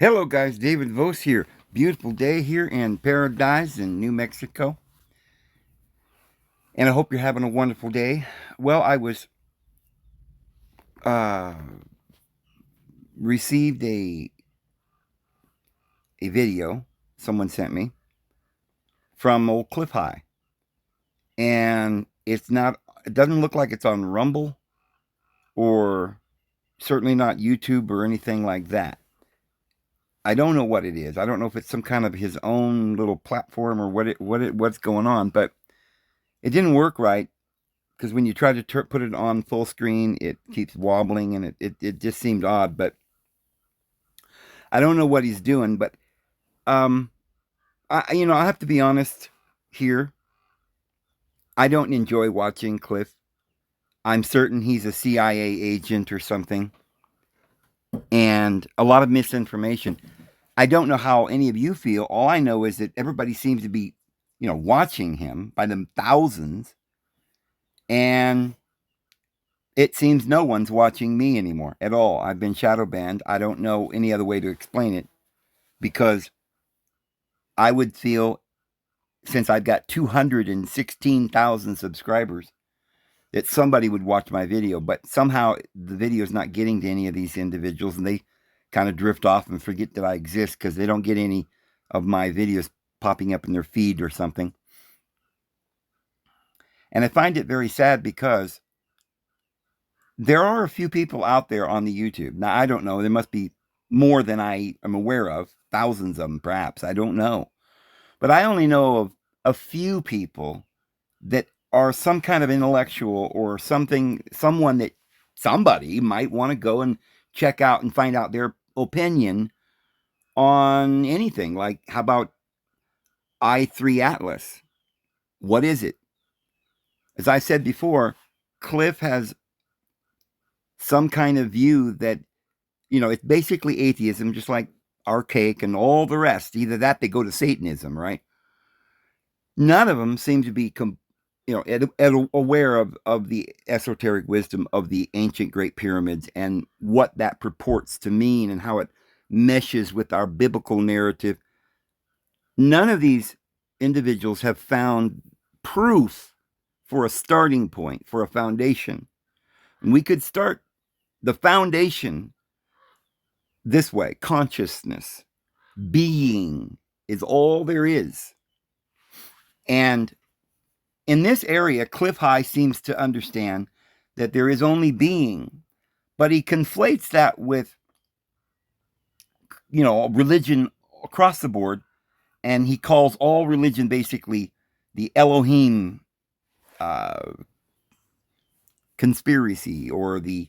Hello, guys. David Vose here. Beautiful day here in Paradise in New Mexico. And I hope you're having a wonderful day. Well, I was uh, received a video someone sent me from old Cliff High. And it doesn't look like it's on Rumble or certainly not YouTube or anything like that. I don't know what it is. I don't know if it's some kind of his own little platform or what's going on, but it didn't work right because when you try to put it on full screen, it keeps wobbling and it just seemed odd. But I don't know what he's doing. But um, I have to be honest here. I don't enjoy watching Cliff. I'm certain he's a CIA agent or something, and a lot of misinformation. I don't know how any of you feel. All I know is that everybody seems to be, watching him by the thousands, and it seems no one's watching me anymore at all. I've been shadow banned. I don't know any other way to explain it because I would feel, since I've got 216,000 subscribers, that somebody would watch my video, but somehow the video is not getting to any of these individuals and they kind of drift off and forget that I exist because they don't get any of my videos popping up in their feed or something. And I find it very sad because there are a few people out there on the YouTube. Now, I don't know. There must be more than I am aware of, thousands of them perhaps. I don't know. But I only know of a few people that are some kind of intellectual or someone that somebody might want to go and check out and find out their opinion on anything. Like, how about I3 Atlas? What is it? As I said before, Cliff has some kind of view that, it's basically atheism, just like archaic and all the rest. Either that, they go to Satanism, right? None of them seem to be, aware of the esoteric wisdom of the ancient Great Pyramids and what that purports to mean and how it meshes with our biblical narrative. None of these individuals have found proof for a starting point, for a foundation. And we could start the foundation this way: consciousness, being is all there is. And in this area, Cliff High seems to understand that there is only being, but he conflates that with, religion across the board, and he calls all religion basically the Elohim conspiracy or the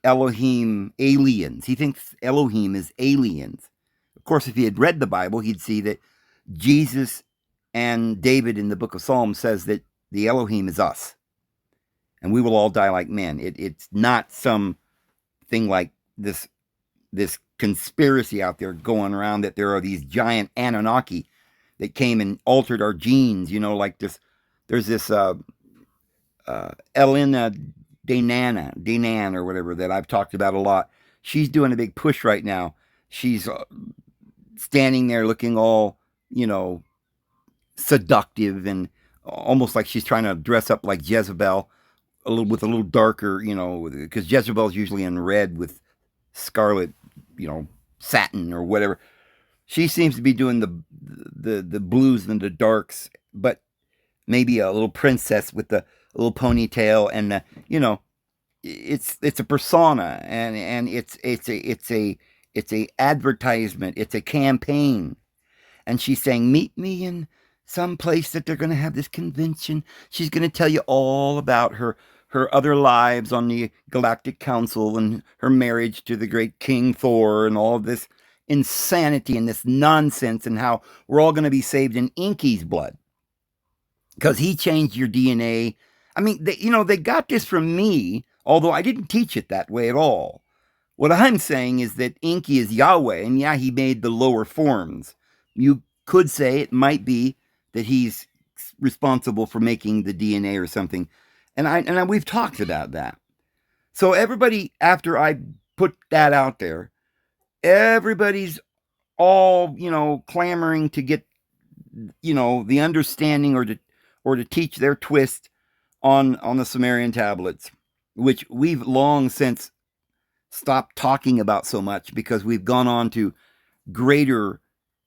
Elohim aliens. He thinks Elohim is aliens. Of course, if he had read the Bible, he'd see that Jesus and David in the book of Psalms says that the Elohim is us. And we will all die like men. It's not some thing like this conspiracy out there going around that there are these giant Anunnaki that came and altered our genes, like this. There's this Elena Danan or whatever that I've talked about a lot. She's doing a big push right now. She's standing there looking all, seductive and almost like she's trying to dress up like Jezebel, with a little darker, because Jezebel's usually in red with scarlet, satin or whatever. She seems to be doing the blues and the darks, but maybe a little princess with the little ponytail and it's a persona and it's a advertisement, it's a campaign. And she's saying, meet me in some place that they're going to have this convention. She's going to tell you all about her other lives on the Galactic Council and her marriage to the great King Thor and all of this insanity and this nonsense and how we're all going to be saved in Inky's blood because he changed your DNA. I mean, they got this from me, although I didn't teach it that way at all. What I'm saying is that Inky is Yahweh, and yeah, he made the lower forms. You could say it might be that he's responsible for making the DNA or something. And we've talked about that. So everybody, after I put that out there, everybody's all, clamoring to get, the understanding or to teach their twist on the Sumerian tablets, which we've long since stopped talking about so much because we've gone on to greater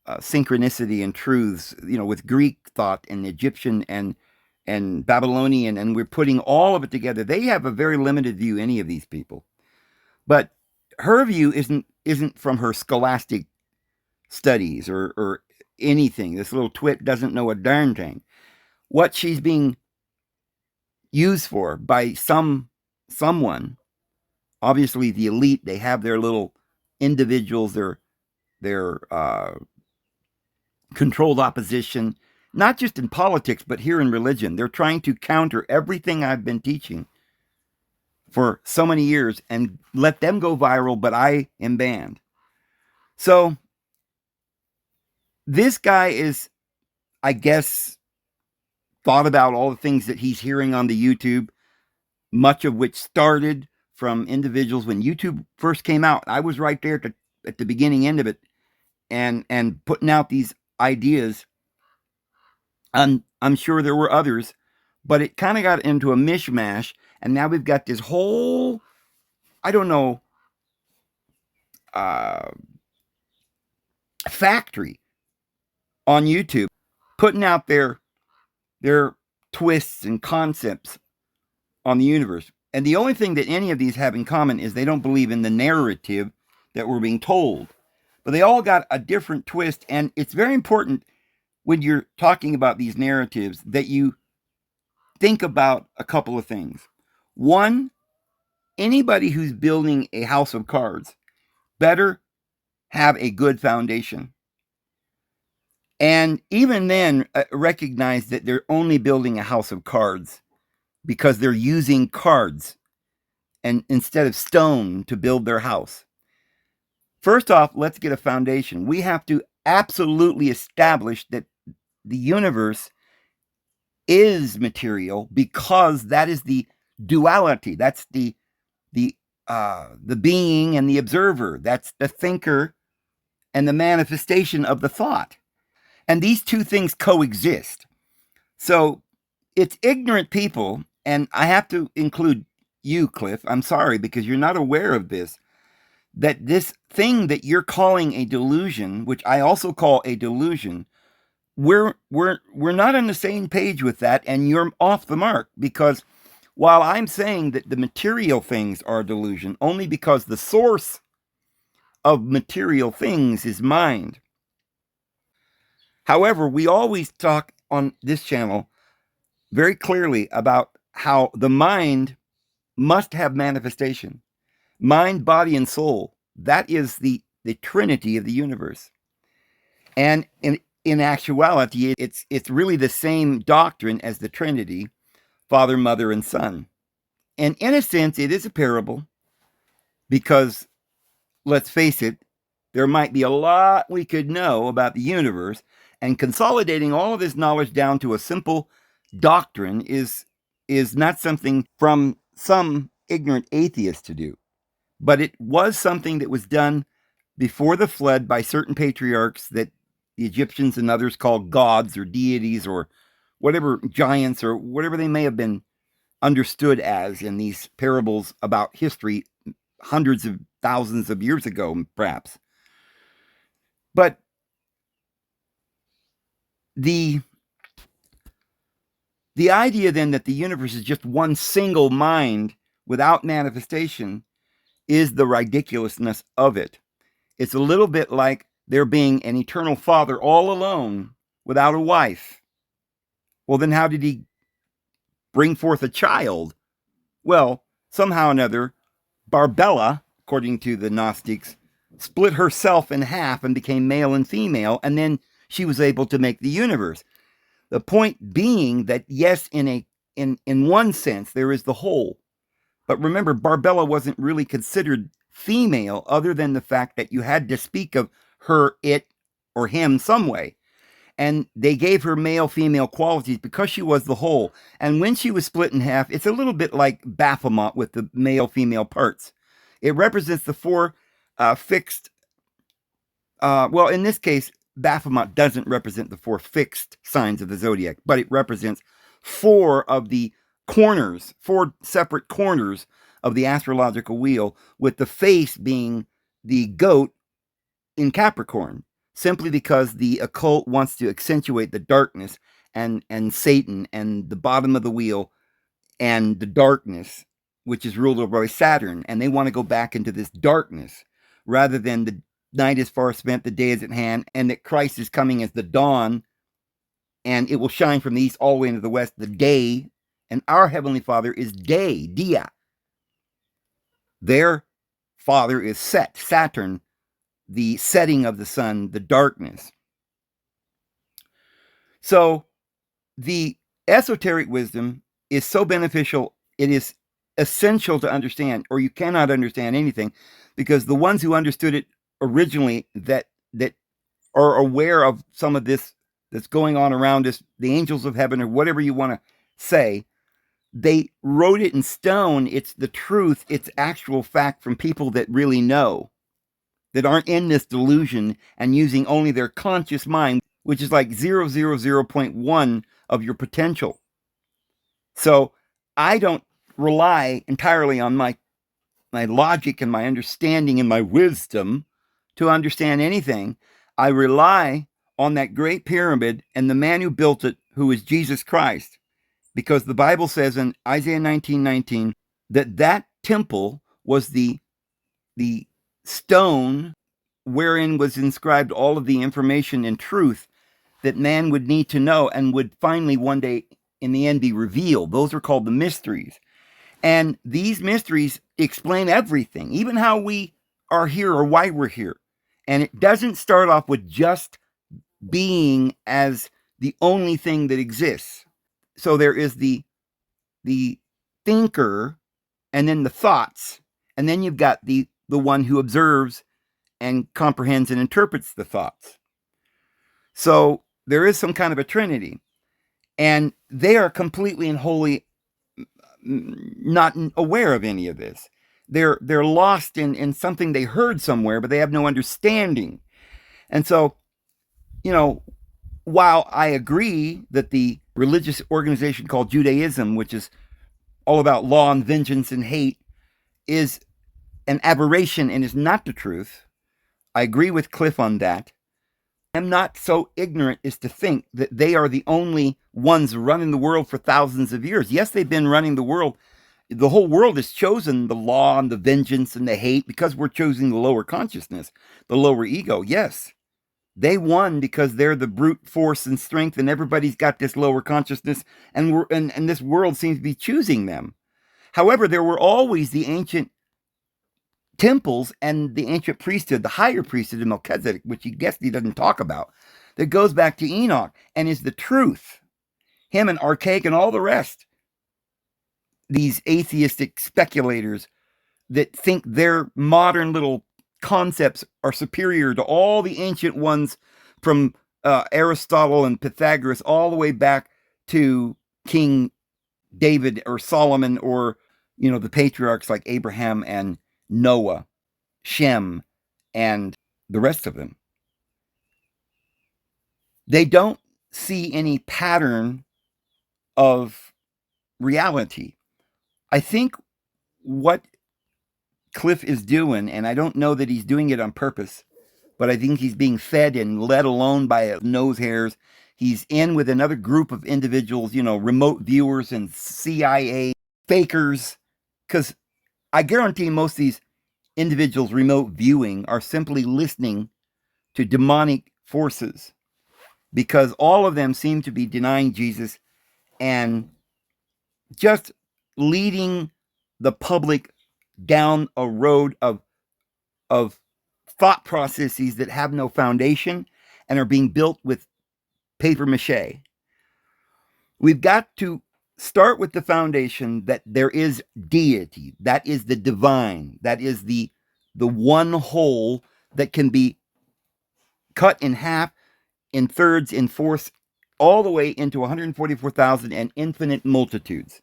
synchronicity and truths, with Greek thought and Egyptian and Babylonian, and we're putting all of it together. They have a very limited view, any of these people, but her view isn't from her scholastic studies or anything. This little twit doesn't know a darn thing. What she's being used for by someone, obviously the elite, they have their little individuals, their controlled opposition, not just in politics, but here in religion. They're trying to counter everything I've been teaching for so many years and let them go viral, but I am banned. So this guy is, I guess, thought about all the things that he's hearing on the YouTube, much of which started from individuals when YouTube first came out. I was right there at the beginning end of it and putting out these ideas. I'm sure there were others, but it kind of got into a mishmash, and now we've got this whole, I don't know, factory on YouTube putting out their twists and concepts on the universe. And the only thing that any of these have in common is they don't believe in the narrative that we're being told. But they all got a different twist, and it's very important when you're talking about these narratives that you think about a couple of things. One, anybody who's building a house of cards better have a good foundation. And even then, recognize that they're only building a house of cards because they're using cards and instead of stone to build their house. First off, let's get a foundation. We have to absolutely establish that the universe is material because that is the duality. That's the being and the observer. That's the thinker and the manifestation of the thought. And these two things coexist. So it's ignorant people, and I have to include you, Cliff. I'm sorry, because you're not aware of this, that this thing that you're calling a delusion, which I also call a delusion, we're not on the same page with that, and you're off the mark, because while I'm saying that the material things are a delusion, only because the source of material things is mind. However, we always talk on this channel very clearly about how the mind must have manifestation. Mind, body, and soul. That is the trinity of the universe. And in actuality, it's really the same doctrine as the Trinity, Father, Mother, and Son. And in a sense, it is a parable because, let's face it, there might be a lot we could know about the universe, and consolidating all of this knowledge down to a simple doctrine is not something from some ignorant atheist to do. But it was something that was done before the flood by certain patriarchs that the Egyptians and others called gods or deities or whatever, giants or whatever they may have been understood as in these parables about history hundreds of thousands of years ago, perhaps. But the idea then that the universe is just one single mind without manifestation is the ridiculousness of it. It's a little bit like there being an eternal father all alone without a wife. Well, then how did he bring forth a child? Well, somehow or another, Barbella, according to the Gnostics, split herself in half and became male and female, and then she was able to make the universe. The point being that, yes, in one sense, there is the whole. But remember, Barbella wasn't really considered female other than the fact that you had to speak of her, it, or him some way. And they gave her male-female qualities because she was the whole. And when she was split in half, it's a little bit like Baphomet with the male-female parts. It represents the four fixed Well, in this case, Baphomet doesn't represent the four fixed signs of the zodiac, but it represents four of the corners, four separate corners of the astrological wheel, with the face being the goat in Capricorn, simply because the occult wants to accentuate the darkness and Satan and the bottom of the wheel and the darkness, which is ruled over by Saturn, and they want to go back into this darkness rather than the night is far spent, the day is at hand, and that Christ is coming as the dawn, and it will shine from the east all the way into the west, the day, and our Heavenly Father is day, dia. Their father is set, Saturn, the setting of the sun, the darkness. So the esoteric wisdom is so beneficial, it is essential to understand, or you cannot understand anything, because the ones who understood it originally, that are aware of some of this that's going on around us, the angels of heaven, or whatever you want to say, they wrote it in stone. It's the truth. It's actual fact from people that really know, that aren't in this delusion and using only their conscious mind, which is like 0.001 of your potential. So I don't rely entirely on my logic and my understanding and my wisdom to understand anything. I rely on that great pyramid and the man who built it, who is Jesus Christ, because the Bible says in Isaiah 19:19 that temple was the stone wherein was inscribed all of the information and truth that man would need to know and would finally one day in the end be revealed. Those are called the mysteries. And these mysteries explain everything, even how we are here or why we're here. And it doesn't start off with just being as the only thing that exists. So there is the thinker, and then the thoughts, and then you've got the one who observes and comprehends and interprets the thoughts. So there is some kind of a trinity, and they are completely and wholly not aware of any of this. They're lost in something they heard somewhere, but they have no understanding. And so, while I agree that the religious organization called Judaism, which is all about law and vengeance and hate, is an aberration and is not the truth, I agree with Cliff on that. I'm not so ignorant as to think that they are the only ones running the world for thousands of years. Yes, they've been running the world. The whole world has chosen the law and the vengeance and the hate because we're choosing the lower consciousness, the lower ego. Yes, they won because they're the brute force and strength, and everybody's got this lower consciousness, and this world seems to be choosing them. However, there were always the ancient temples and the ancient priesthood, the higher priesthood of Melchizedek, which he doesn't talk about, that goes back to Enoch and is the truth. Him and Archaic and all the rest, these atheistic speculators that think their modern little concepts are superior to all the ancient ones from Aristotle and Pythagoras all the way back to King David or Solomon, or the patriarchs like Abraham and Noah, Shem, and the rest of them. They don't see any pattern of reality. I think what Cliff is doing, and I don't know that he's doing it on purpose, but I think he's being fed and led alone by his nose hairs. He's in with another group of individuals, remote viewers and CIA fakers, because I guarantee most of these individuals remote viewing are simply listening to demonic forces, because all of them seem to be denying Jesus and just leading the public down a road of thought processes that have no foundation and are being built with paper mache. We've got to start with the foundation that there is deity, that is the divine, that is the one whole that can be cut in half, in thirds, in fourths, all the way into 144,000 and infinite multitudes.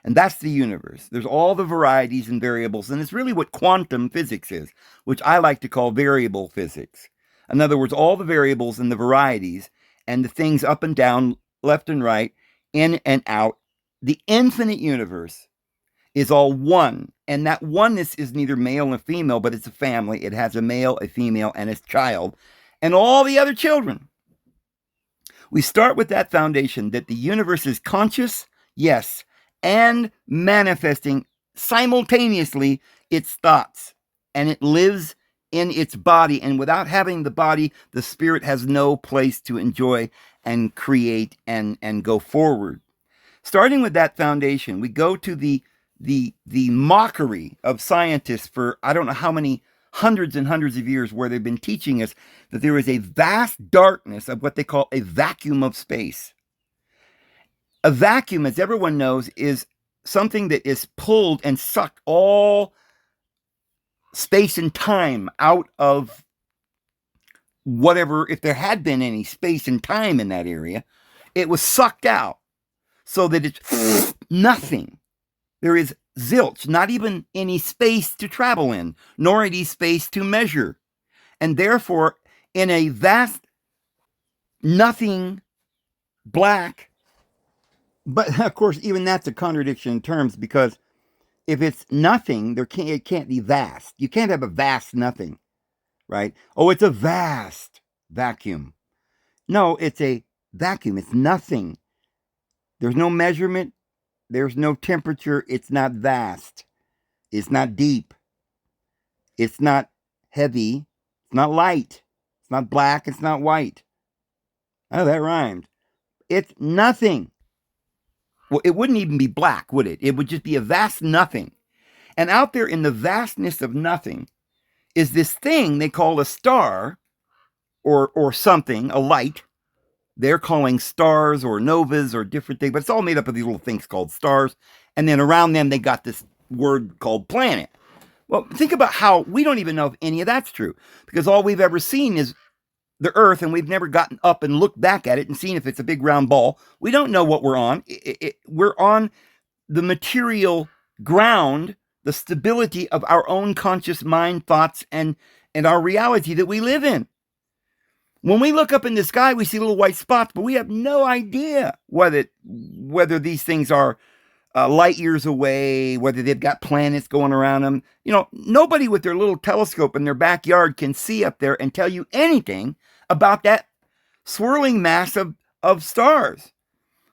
And that's the universe. There's all the varieties and variables, and it's really what quantum physics is, which I like to call variable physics. In other words, all the variables and the varieties and the things up and down, left and right, in and out, the infinite universe is all one. And that oneness is neither male nor female, but it's a family. It has a male, a female, and its child, and all the other children. We start with that foundation that the universe is conscious, yes, and manifesting simultaneously its thoughts. And it lives in its body. And without having the body, the spirit has no place to enjoy and create and go forward. Starting with that foundation, we go to the mockery of scientists for I don't know how many hundreds and hundreds of years, where they've been teaching us that there is a vast darkness of what they call a vacuum of space. A vacuum, as everyone knows, is something that is pulled and sucked all space and time out of whatever, if there had been any space and time in that area, it was sucked out so that it's nothing. There is zilch, not even any space to travel in, nor any space to measure. And therefore, in a vast nothing black, but of course, even that's a contradiction in terms, because if it's nothing, it can't be vast. You can't have a vast nothing, right? Oh, it's a vast vacuum. No, it's a vacuum. It's nothing. There's no measurement. There's no temperature. It's not vast. It's not deep. It's not heavy. It's not light. It's not black. It's not white. Oh, that rhymed. It's nothing. Well, it wouldn't even be black, would it? It would just be a vast nothing. And out there in the vastness of nothing is this thing they call a star, or something, a light. They're calling stars or novas or different things, but it's all made up of these little things called stars. And then around them, they got this word called planet. Well, think about how we don't even know if any of that's true, because all we've ever seen is the Earth, and we've never gotten up and looked back at it and seen if it's a big round ball. We don't know what we're on. We're on the material ground, the stability of our own conscious mind, thoughts, and our reality that we live in. When we look up in the sky, we see little white spots, but we have no idea whether these things are light years away, whether they've got planets going around them. You know, nobody with their little telescope in their backyard can see up there and tell you anything about that swirling mass of stars.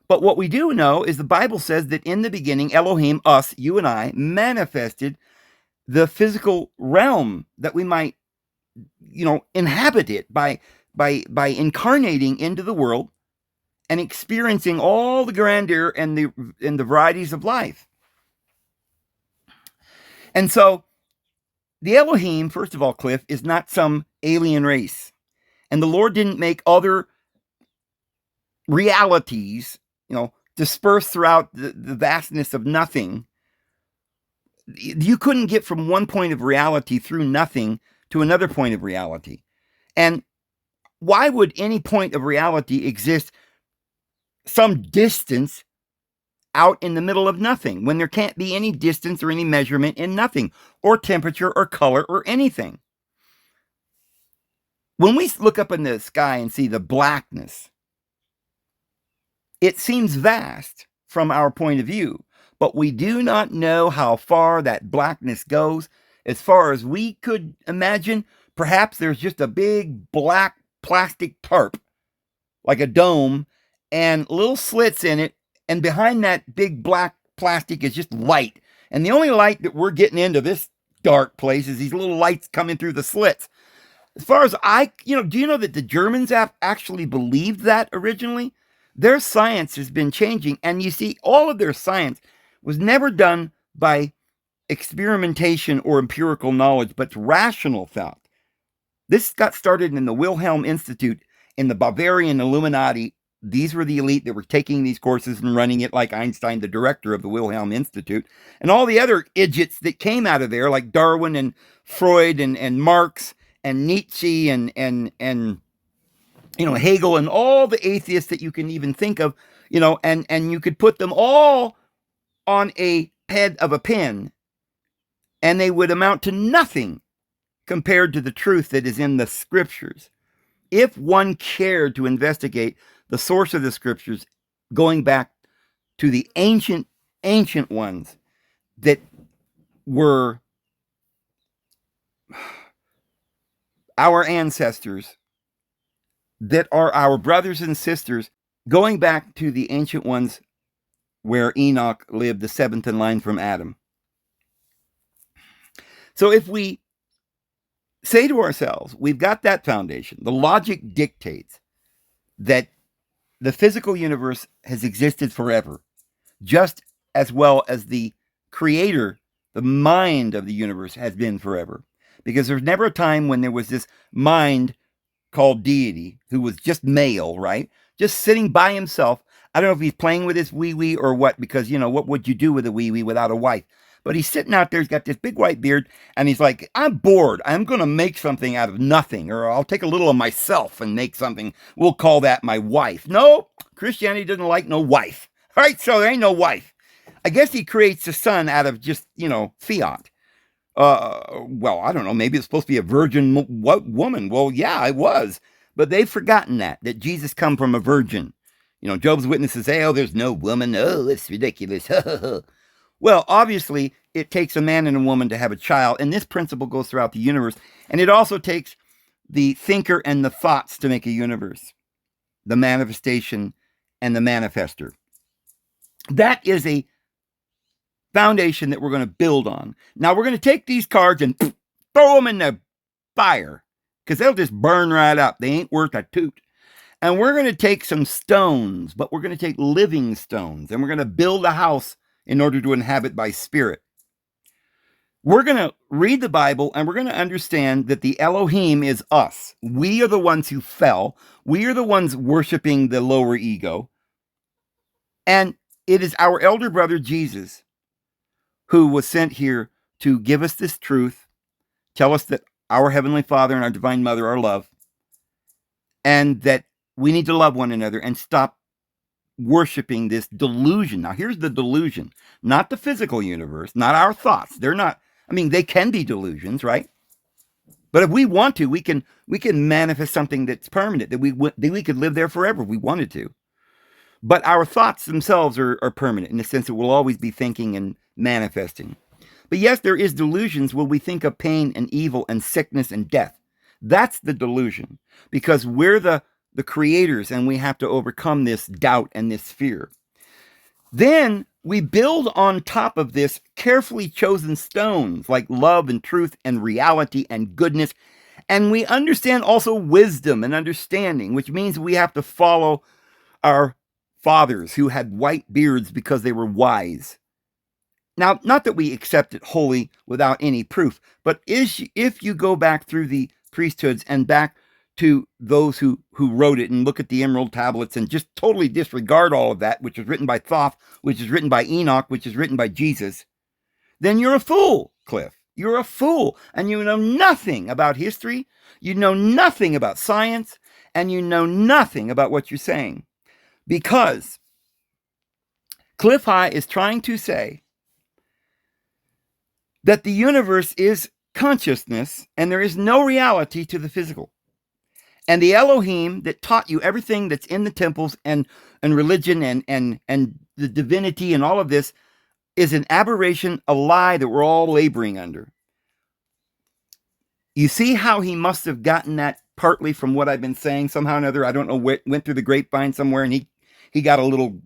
But what we do know is the Bible says that in the beginning, Elohim, us, you and I, manifested the physical realm that we might, inhabit it by incarnating into the world and experiencing all the grandeur and the varieties of life. And so the Elohim, first of all, Cliff, is not some alien race. And the Lord didn't make other realities, dispersed throughout the vastness of nothing. You couldn't get from one point of reality through nothing to another point of reality. And why would any point of reality exist some distance out in the middle of nothing when there can't be any distance or any measurement in nothing, or temperature or color or anything? When we look up in the sky and see the blackness, it seems vast from our point of view, but we do not know how far that blackness goes. As far as we could imagine, perhaps there's just a big black plastic tarp, like a dome, and little slits in it, and behind that big black plastic is just light. And the only light that we're getting into this dark place is these little lights coming through the slits. As far as do you know that the Germans actually believed that originally? Their science has been changing, and you see, all of their science was never done by experimentation or empirical knowledge, but rational thought. This got started in the Wilhelm Institute in the Bavarian Illuminati. These were the elite that were taking these courses and running it, like Einstein, the director of the Wilhelm Institute, and all the other idiots that came out of there, like Darwin and Freud and Marx and Nietzsche and Hegel and all the atheists that you can even think of, and you could put them all on a head of a pin, and they would amount to nothing compared to the truth that is in the scriptures. if one cared to investigate the source of the scriptures, going back to the ancient ones that were our ancestors, that are our brothers and sisters, going back to the ancient ones where Enoch lived, the seventh in line from Adam. So if we say to ourselves, we've got that foundation, the logic dictates that the physical universe has existed forever, just as well as the creator, the mind of the universe, has been forever. Because there's never a time when there was this mind called deity who was just male, right? Just sitting by himself. I don't know if he's playing with his wee-wee or what, because, what would you do with a wee-wee without a wife? But he's sitting out there, he's got this big white beard, and he's like, I'm bored. I'm going to make something out of nothing, or I'll take a little of myself and make something. We'll call that my wife. No, Christianity doesn't like no wife. All right, so there ain't no wife. I guess he creates the sun out of just, fiat. Well, I don't know. Maybe it's supposed to be a virgin woman. Well, yeah, it was. But they've forgotten that Jesus come from a virgin. Job's witnesses say, oh, there's no woman. Oh, it's ridiculous. Well, obviously, it takes a man and a woman to have a child. And this principle goes throughout the universe. And it also takes the thinker and the thoughts to make a universe. The manifestation and the manifester. That is a foundation that we're going to build on. Now, we're going to take these cards and throw them in the fire, because they'll just burn right up. They ain't worth a toot. And we're going to take some stones, but we're going to take living stones, and we're going to build a house in order to inhabit by spirit. We're going to read the Bible, and we're going to understand that the Elohim is us. We are the ones who fell. We are the ones worshiping the lower ego. And it is our elder brother, Jesus, who was sent here to give us this truth, tell us that our Heavenly Father and our Divine Mother are love, and that we need to love one another and stop worshiping this delusion. Now, here's the delusion, not the physical universe, not our thoughts. They're not, they can be delusions, right? But if we want to, we can manifest something that's permanent, that we could live there forever if we wanted to. But our thoughts themselves are permanent, in the sense that we'll always be thinking and manifesting. But yes, there is delusions where we think of pain and evil and sickness and death. That's the delusion, because we're the creators, and we have to overcome this doubt and this fear. Then we build on top of this carefully chosen stones like love and truth and reality and goodness. And we understand also wisdom and understanding, which means we have to follow our fathers who had white beards because they were wise. Now, not that we accept it wholly without any proof, but if you go back through the priesthoods and back to those who wrote it and look at the emerald tablets and just totally disregard all of that, which was written by Thoth, which is written by Enoch, which is written by Jesus, then you're a fool, Cliff. You're a fool, and you know nothing about history, you know nothing about science, and you know nothing about what you're saying. Because Cliff High is trying to say that the universe is consciousness and there is no reality to the physical. And the Elohim that taught you everything that's in the temples and religion and the divinity and all of this is an aberration, a lie that we're all laboring under. You see how he must have gotten that partly from what I've been saying somehow or another. I don't know, went through the grapevine somewhere, and he got a little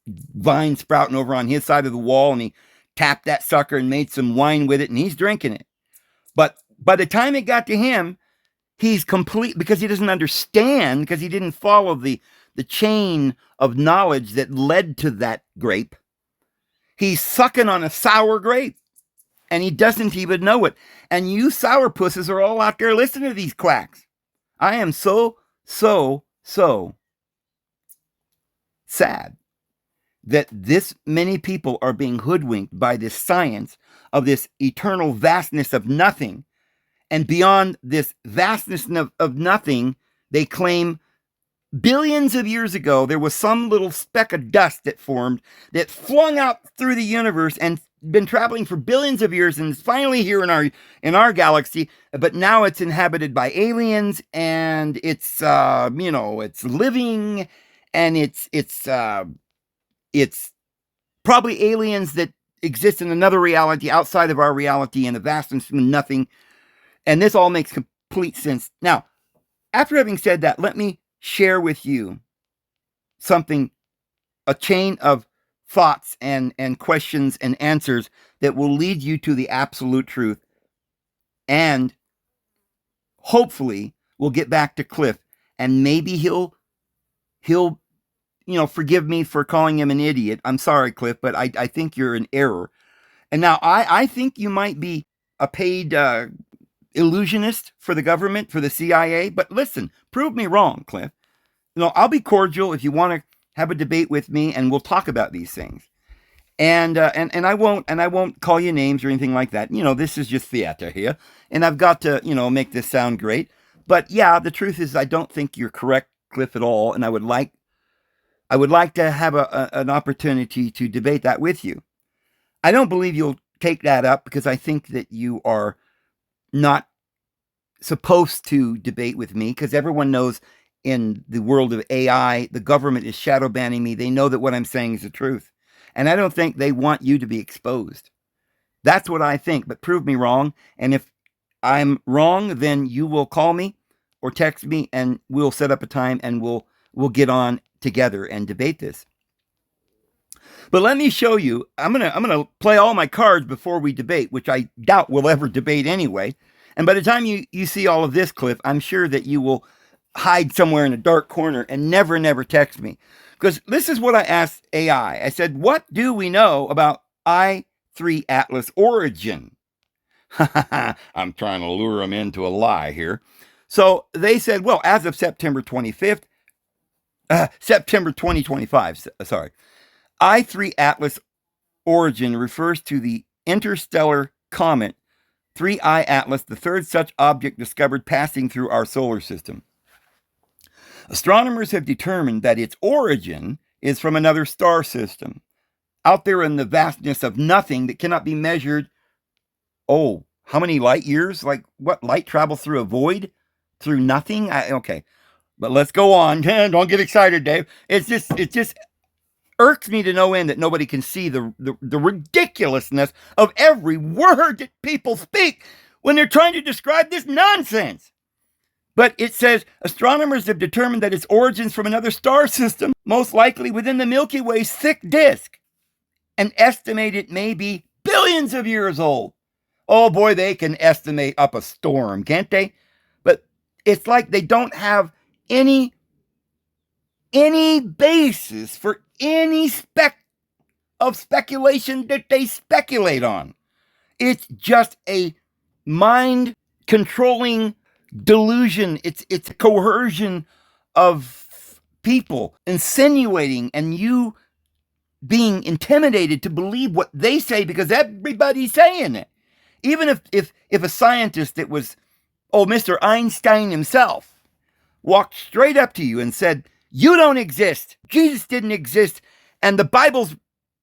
vine sprouting over on his side of the wall, and he tapped that sucker and made some wine with it, and he's drinking it. But by the time it got to him, he's complete, because he doesn't understand, because he didn't follow the chain of knowledge that led to that grape. He's sucking on a sour grape, and he doesn't even know it. And you sourpusses are all out there listening to these quacks. I am so sad that this many people are being hoodwinked by this science of this eternal vastness of nothing. And beyond this vastness of nothing, they claim billions of years ago, there was some little speck of dust that formed that flung out through the universe and been traveling for billions of years and it's finally here in our galaxy, but now it's inhabited by aliens and it's it's living and it's probably aliens that exist in another reality outside of our reality in a vastness of nothing. And this all makes complete sense. Now, after having said that, let me share with you something, a chain of thoughts and questions and answers that will lead you to the absolute truth. And hopefully we'll get back to Cliff and maybe he'll forgive me for calling him an idiot. I'm sorry, Cliff, but I think you're in error. And now I think you might be a paid illusionist for the government, for the CIA. But listen, prove me wrong, Cliff. I'll be cordial if you want to have a debate with me, and we'll talk about these things. And I won't call you names or anything like that. This is just theater here, and I've got to make this sound great. But yeah, the truth is I don't think you're correct, Cliff, at all, and I would like to have an opportunity to debate that with you. I don't believe you'll take that up because I think that you are not supposed to debate with me because everyone knows in the world of AI, the government is shadow banning me. They know that what I'm saying is the truth. And I don't think they want you to be exposed. That's what I think, but prove me wrong. And if I'm wrong, then you will call me or text me and we'll set up a time and we'll get on together and debate this. But let me show you, I'm gonna play all my cards before we debate, which I doubt we'll ever debate anyway. And by the time you see all of this, Cliff, I'm sure that you will hide somewhere in a dark corner and never text me. Because this is what I asked AI. I said, what do we know about I3 Atlas origin? I'm trying to lure them into a lie here. So they said, well, as of September 2025, sorry, I3 Atlas origin refers to the interstellar comet 3I Atlas, the third such object discovered passing through our solar system. Astronomers have determined that its origin is from another star system, out there in the vastness of nothing that cannot be measured. Oh, how many light years? Like what? Light travels through a void? Through nothing? Okay, but let's go on. Don't get excited, Dave. It just irks me to no end that nobody can see the ridiculousness of every word that people speak when they're trying to describe this nonsense. But it says astronomers have determined that its origins from another star system, most likely within the Milky Way's thick disk, and estimate it may be billions of years old. Oh boy, they can estimate up a storm, can't they? But it's like they don't have any basis for any speculation that they speculate on. It's just a mind-controlling delusion. It's a coercion of people insinuating and you being intimidated to believe what they say because everybody's saying it. Even if a scientist that was, Mr. Einstein himself walked straight up to you and said, you don't exist, Jesus didn't exist, and the Bible's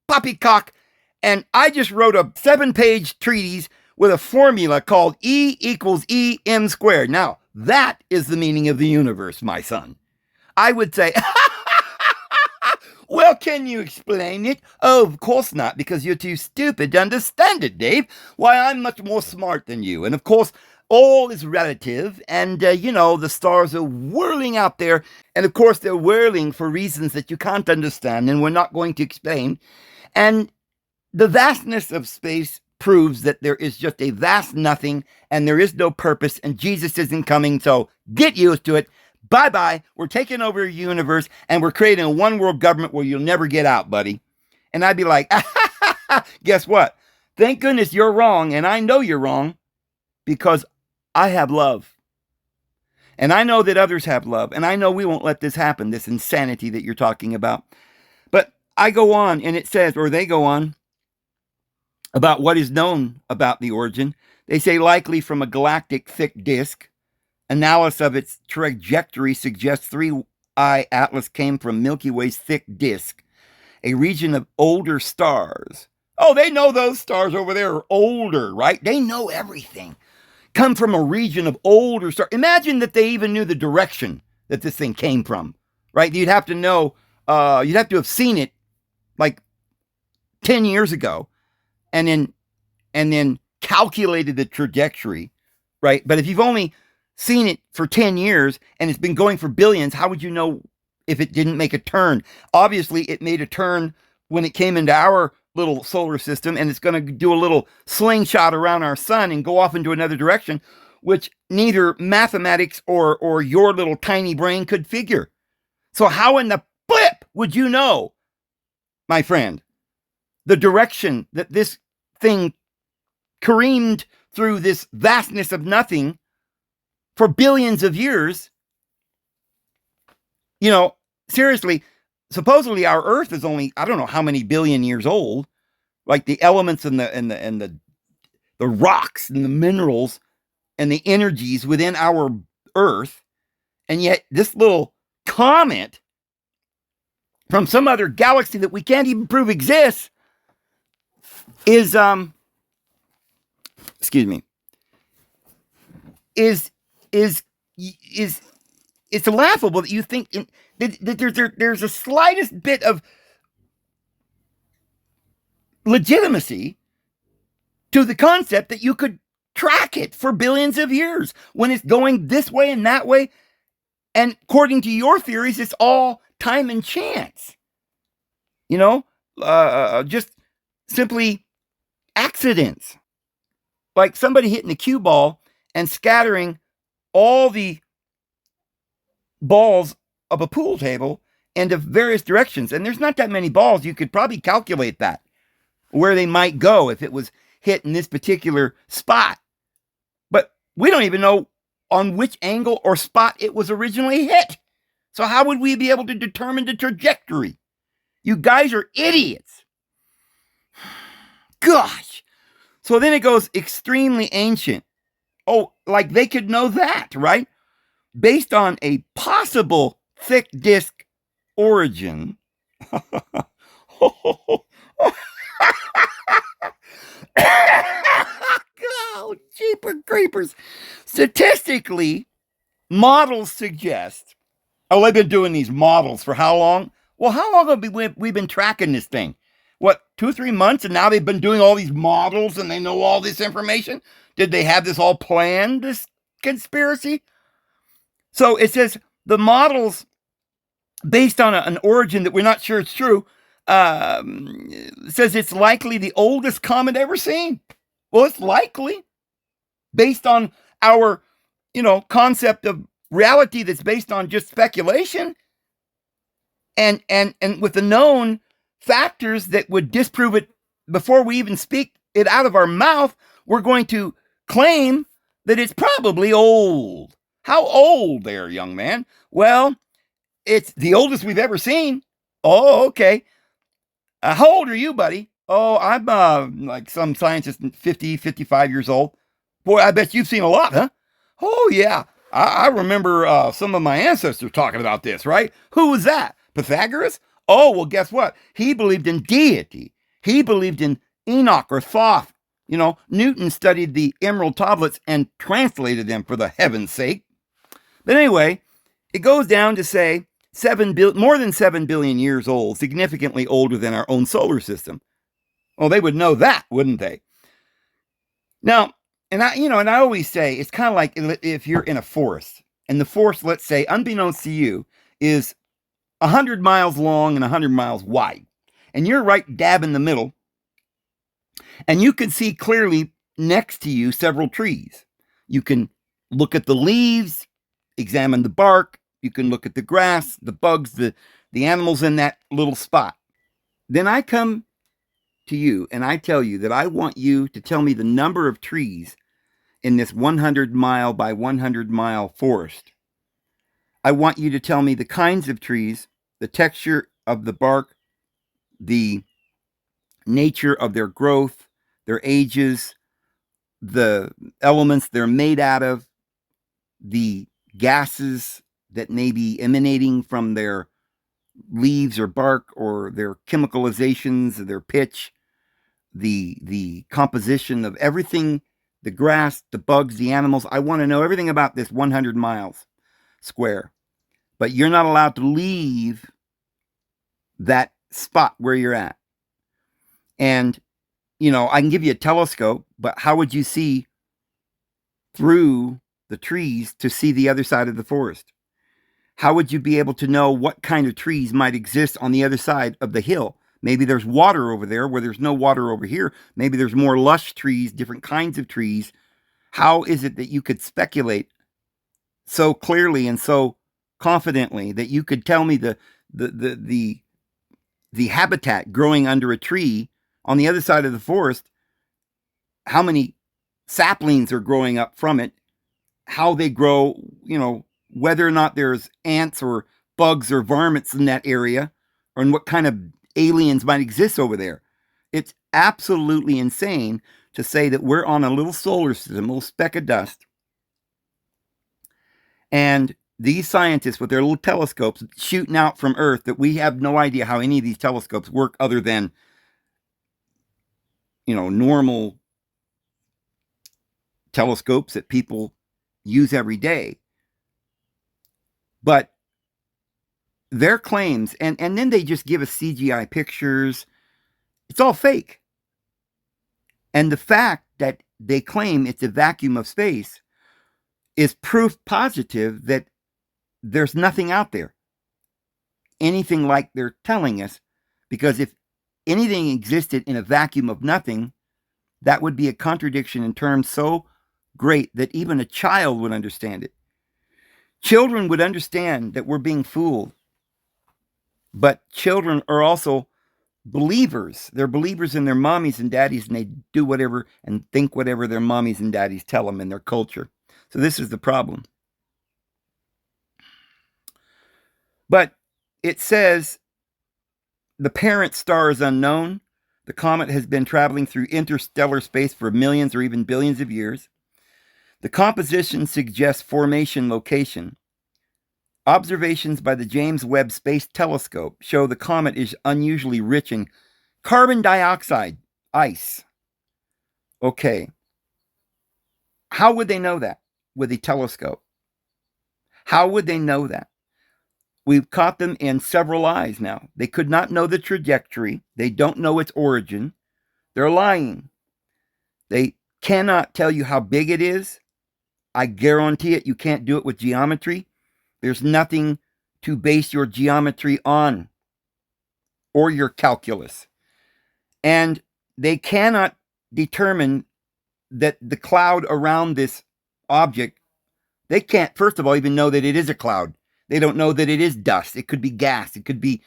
poppycock, and I just wrote a 7-page treatise with a formula called E equals EM squared. Now, that is the meaning of the universe, my son. I would say, well, can you explain it? Oh, of course not, because you're too stupid to understand it, Dave. Why, I'm much more smart than you. And of course, all is relative, and, the stars are whirling out there, and of course, they're whirling for reasons that you can't understand, and we're not going to explain. And the vastness of space proves that there is just a vast nothing, and there is no purpose, and Jesus isn't coming, so get used to it. Bye-bye. We're taking over your universe, and we're creating a one-world government where you'll never get out, buddy. And I'd be like, guess what? Thank goodness you're wrong, and I know you're wrong, because I have love. And I know that others have love, and I know we won't let this happen, this insanity that you're talking about. But I go on, and it says, or they go on, about what is known about the origin. They say likely from a galactic thick disk. Analysis of its trajectory suggests 3I Atlas came from Milky Way's thick disk, a region of older stars Oh, they know those stars over there are older, right? They know everything. Come from a region of older stars. Imagine that they even knew the direction that this thing came from, right? You'd have to know, you'd have to have seen it like 10 years ago and then calculated the trajectory, right? But if you've only seen it for 10 years and it's been going for billions, how would you know if it didn't make a turn? Obviously, it made a turn when it came into our little solar system, and it's going to do a little slingshot around our sun and go off into another direction, which neither mathematics or your little tiny brain could figure. So how in the flip would you know, my friend, the direction that this thing careened through this vastness of nothing for billions of years? You know, seriously, supposedly our Earth is only, I don't know how many billion years old. Like the elements and the rocks and the minerals and the energies within our Earth, and yet this little comet from some other galaxy that we can't even prove exists is excuse me, is it's laughable that you think that there's a slightest bit of legitimacy to the concept that you could track it for billions of years when it's going this way and that way. And according to your theories, it's all time and chance. You know, just simply accidents. Like somebody hitting a cue ball and scattering all the balls of a pool table into various directions. And there's not that many balls. You could probably calculate that, where they might go if it was hit in this particular spot. But we don't even know on which angle or spot it was originally hit. So how would we be able to determine the trajectory? You guys are idiots. Gosh. So then it goes extremely ancient. Oh, like they could know that, right? Based on a possible thick disk origin. Oh, jeeper creepers. Statistically, models suggest, oh, they've been doing these models for how long? Well, how long have we been tracking this thing? What, 2 or 3 months? And now they've been doing all these models and they know all this information? Did they have this all planned, this conspiracy? So it says the models, based on an origin that we're not sure it's true, says it's likely the oldest comet ever seen. Well, it's likely based on our, concept of reality that's based on just speculation and with the known factors that would disprove it before we even speak it out of our mouth. We're going to claim that it's probably old. How old there, young man? Well, it's the oldest we've ever seen. Oh, okay. How old are you, buddy? Oh, I'm like some scientist, 50, 55 years old. Boy, I bet you've seen a lot, huh? Oh, yeah. I remember some of my ancestors talking about this, right? Who was that? Pythagoras? Oh, well, guess what? He believed in deity. He believed in Enoch or Thoth. Newton studied the emerald tablets and translated them, for the heaven's sake. But anyway, it goes down to say more than 7 billion years old, significantly older than our own solar system. Well, they would know that, wouldn't they? Now, and I always say it's kind of like if you're in a forest, and the forest, let's say, unbeknownst to you, is 100 miles long and 100 miles wide, and you're right dab in the middle, and you can see clearly next to you several trees. You can look at the leaves, examine the bark. You can look at the grass, the bugs, the animals in that little spot. Then I come to you and I tell you that I want you to tell me the number of trees in this 100 mile by 100 mile forest. I want you to tell me the kinds of trees, the texture of the bark, the nature of their growth, their ages, the elements they're made out of, the gases that may be emanating from their leaves or bark, or their chemicalizations, or their pitch, the composition of everything, the grass, the bugs, the animals. I want to know everything about this 100 miles square. But you're not allowed to leave that spot where you're at. And, I can give you a telescope, but how would you see through the trees to see the other side of the forest? How would you be able to know what kind of trees might exist on the other side of the hill? Maybe there's water over there where there's no water over here. Maybe there's more lush trees, different kinds of trees. How is it that you could speculate so clearly and so confidently that you could tell me the habitat growing under a tree on the other side of the forest, how many saplings are growing up from it, how they grow, whether or not there's ants or bugs or varmints in that area, or what kind of aliens might exist over there. It's absolutely insane to say that we're on a little solar system, a little speck of dust, and these scientists with their little telescopes shooting out from Earth that we have no idea how any of these telescopes work other than, normal telescopes that people use every day. But their claims, and then they just give us CGI pictures. It's all fake. And the fact that they claim it's a vacuum of space is proof positive that there's nothing out there, anything like they're telling us, because if anything existed in a vacuum of nothing, that would be a contradiction in terms so great that even a child would understand it. Children would understand that we're being fooled, but children are also believers. They're believers in their mommies and daddies, and they do whatever and think whatever their mommies and daddies tell them in their culture. So this is the problem. But it says the parent star is unknown. The comet has been traveling through interstellar space for millions or even billions of years. The composition suggests formation location. Observations by the James Webb Space Telescope show the comet is unusually rich in carbon dioxide, ice. Okay. How would they know that with a telescope? How would they know that? We've caught them in several lies now. They could not know the trajectory. They don't know its origin. They're lying. They cannot tell you how big it is. I guarantee it. You can't do it with geometry. There's nothing to base your geometry on or your calculus. And they cannot determine that the cloud around this object, they can't, first of all, even know that it is a cloud. They don't know that it is dust. It could be gas. It could be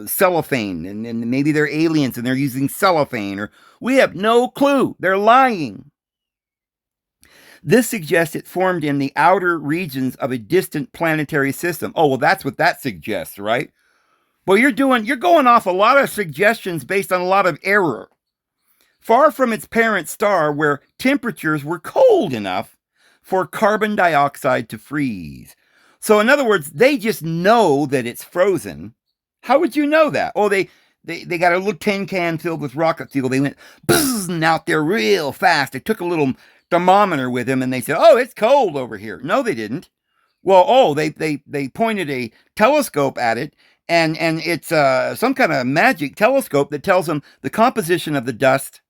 cellophane, and maybe they're aliens and they're using cellophane, or we have no clue. They're lying. This suggests it formed in the outer regions of a distant planetary system. Oh, well, that's what that suggests, right? Well, you're going off a lot of suggestions based on a lot of error. Far from its parent star, where temperatures were cold enough for carbon dioxide to freeze. So in other words, they just know that it's frozen. How would you know that? Oh, they got a little tin can filled with rocket fuel. They went buzzing out there real fast. They took a little thermometer with them and they said, oh, it's cold over here. No, they didn't. Well, they pointed a telescope at it, and it's some kind of magic telescope that tells them the composition of the dust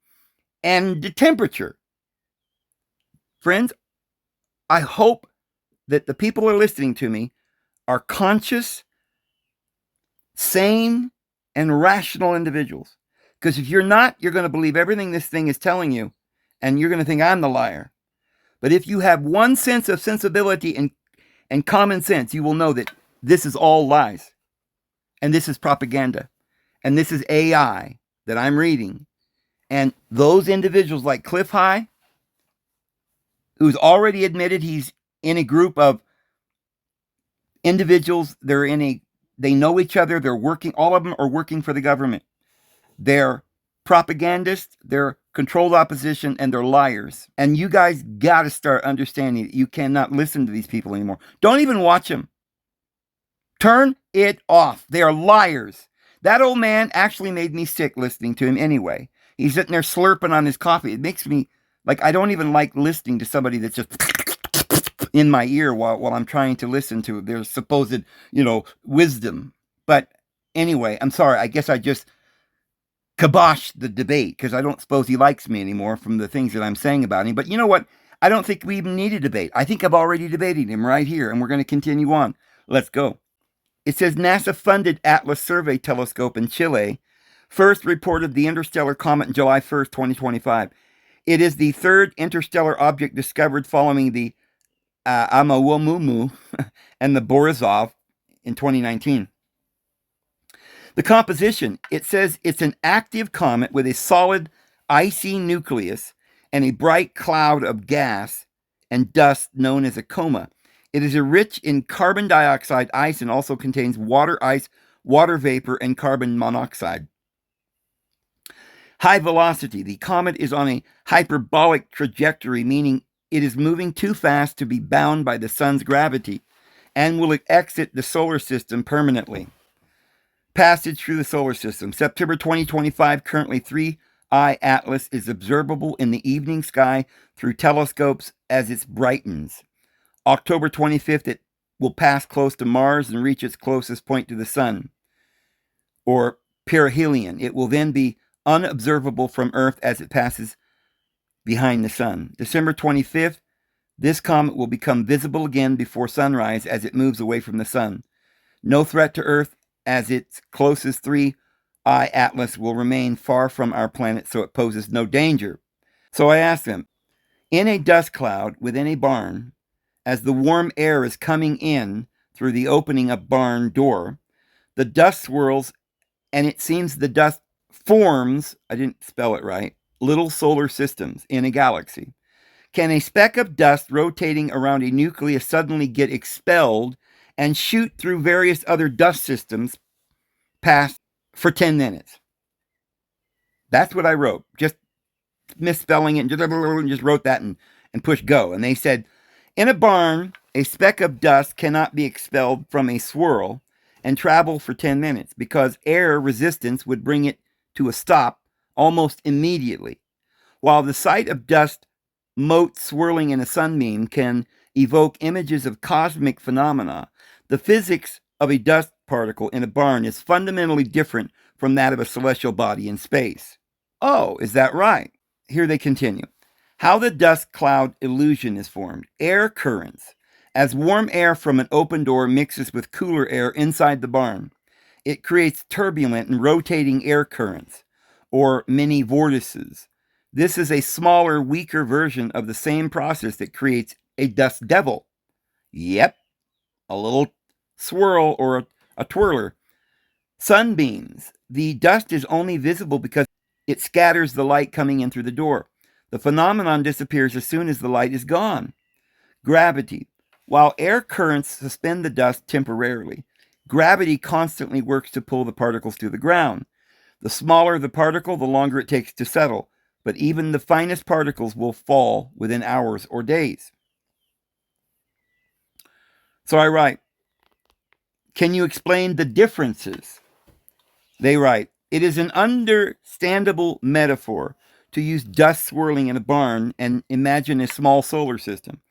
and the temperature. Friends, I hope that the people who are listening to me are conscious, sane, and rational individuals. Because if you're not, you're going to believe everything this thing is telling you, and you're going to think I'm the liar. But if you have one sense of sensibility and common sense, you will know that this is all lies. And this is propaganda. And this is AI that I'm reading. And those individuals like Cliff High, who's already admitted he's in a group of individuals, they know each other, they're working, all of them are working for the government. They're propagandists, they're controlled opposition, and they're liars. And you guys got to start understanding that you cannot listen to these people anymore. Don't even watch them. Turn it off. They are liars. That old man actually made me sick listening to him anyway. He's sitting there slurping on his coffee. It makes me like I don't even like listening to somebody that's just in my ear while I'm trying to listen to their supposed, wisdom. But anyway, I'm sorry. I guess I just kiboshed the debate because I don't suppose he likes me anymore from the things that I'm saying about him. But you know what? I don't think we even need a debate. I think I've already debated him right here, and we're going to continue on. Let's go. It says NASA funded Atlas Survey Telescope in Chile first reported the interstellar comet on July 1st, 2025. It is the third interstellar object discovered following the Oumuamua and the Borisov in 2019. The composition, it says it's an active comet with a solid, icy nucleus and a bright cloud of gas and dust known as a coma. It is rich in carbon dioxide, ice, and also contains water, ice, water vapor, and carbon monoxide. High velocity. The comet is on a hyperbolic trajectory, meaning it is moving too fast to be bound by the sun's gravity and will exit the solar system permanently. Passage through the solar system. September 2025, currently 3I Atlas is observable in the evening sky through telescopes as it brightens. October 25th, it will pass close to Mars and reach its closest point to the sun, or perihelion. It will then be unobservable from Earth as it passes behind the sun. December 25th, this comet will become visible again before sunrise as it moves away from the sun. No threat to Earth, as its closest 3I Atlas will remain far from our planet, so it poses no danger. So I asked them, in a dust cloud within a barn, as the warm air is coming in through the opening of barn door, the dust swirls, and it seems the dust forms, I didn't spell it right, little solar systems in a galaxy. Can a speck of dust rotating around a nucleus suddenly get expelled and shoot through various other dust systems past for 10 minutes? That's what I wrote. Just misspelling it and just wrote that and pushed go. And they said, in a barn, a speck of dust cannot be expelled from a swirl and travel for 10 minutes because air resistance would bring it to a stop almost immediately. While the sight of dust motes swirling in a sunbeam can evoke images of cosmic phenomena, the physics of a dust particle in a barn is fundamentally different from that of a celestial body in space. Oh, is that right? Here they continue. How the dust cloud illusion is formed. Air currents. As warm air from an open door mixes with cooler air inside the barn, it creates turbulent and rotating air currents, or mini vortices. This is a smaller, weaker version of the same process that creates a dust devil. Yep, a little swirl or a twirler. Sunbeams. The dust is only visible because it scatters the light coming in through the door. The phenomenon disappears as soon as the light is gone. Gravity. While air currents suspend the dust temporarily, gravity constantly works to pull the particles to the ground. The smaller the particle, the longer it takes to settle, but even the finest particles will fall within hours or days. So I write, can you explain the differences? They write, it is an understandable metaphor to use dust swirling in a barn and imagine a small solar system.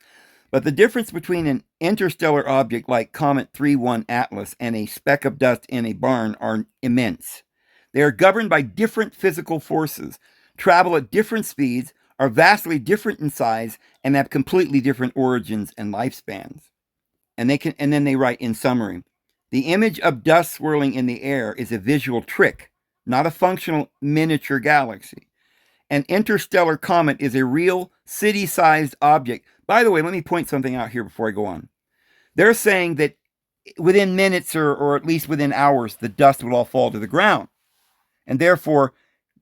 But the difference between an interstellar object like Comet 31 Atlas and a speck of dust in a barn are immense. They are governed by different physical forces, travel at different speeds, are vastly different in size, and have completely different origins and lifespans. And then they write in summary, the image of dust swirling in the air is a visual trick, not a functional miniature galaxy. An interstellar comet is a real city-sized object. By the way, let me point something out here before I go on. They're saying that within minutes or at least within hours, the dust will all fall to the ground. And therefore,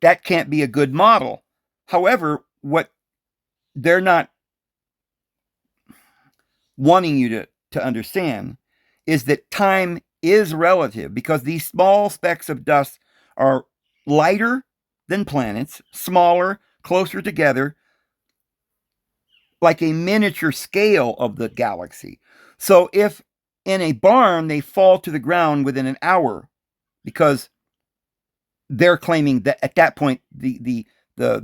that can't be a good model. However, what they're not wanting you to understand is that time is relative because these small specks of dust are lighter than planets, smaller, closer together, like a miniature scale of the galaxy. So if in a barn they fall to the ground within an hour because they're claiming that at that point the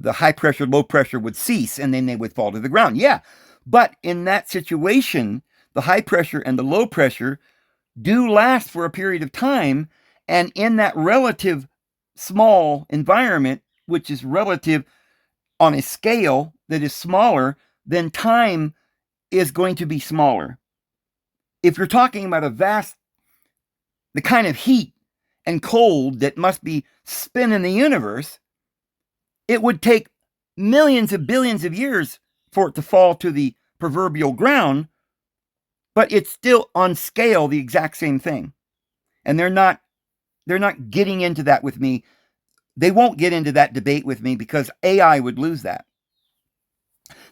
high pressure, low pressure would cease and then they would fall to the ground. Yeah. But in that situation, the high pressure and the low pressure do last for a period of time. And in that relative small environment, which is relative on a scale that is smaller, then time is going to be smaller. If you're talking about the kind of heat and cold that must be spinning the universe, it would take millions of billions of years for it to fall to the proverbial ground, but it's still on scale the exact same thing. And they're not getting into that with me. They won't get into that debate with me because AI would lose that.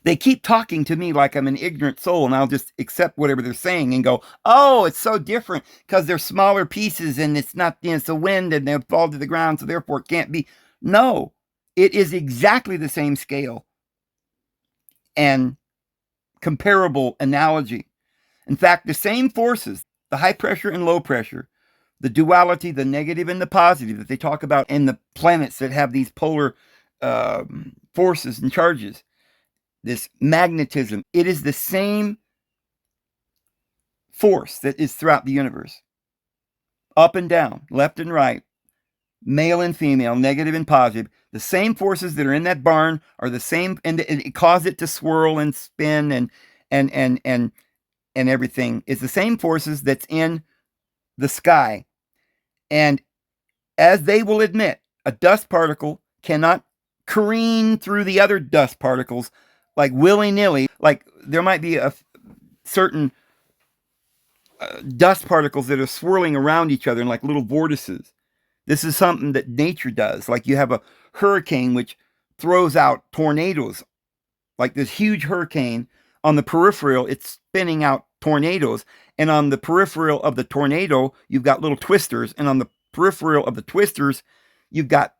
They keep talking to me like I'm an ignorant soul, and I'll just accept whatever they're saying and go, oh, it's so different because they're smaller pieces and it's not, it's the wind and they'll fall to the ground, so therefore it can't be. No, it is exactly the same scale and comparable analogy. In fact, the same forces, the high pressure and low pressure, the duality, the negative and the positive that they talk about in the planets that have these polar forces and charges, this magnetism, it is the same force that is throughout the universe. Up and down, left and right, male and female, negative and positive. The same forces that are in that barn are the same, and it causes it to swirl and spin and everything. It's the same forces that's in the sky. And as they will admit, a dust particle cannot careen through the other dust particles like willy-nilly. Like there might be a certain dust particles that are swirling around each other in like little vortices. This is something that nature does. Like you have a hurricane which throws out tornadoes. Like this huge hurricane, on the peripheral, it's spinning out tornadoes. And on the peripheral of the tornado, you've got little twisters. And on the peripheral of the twisters, you've got,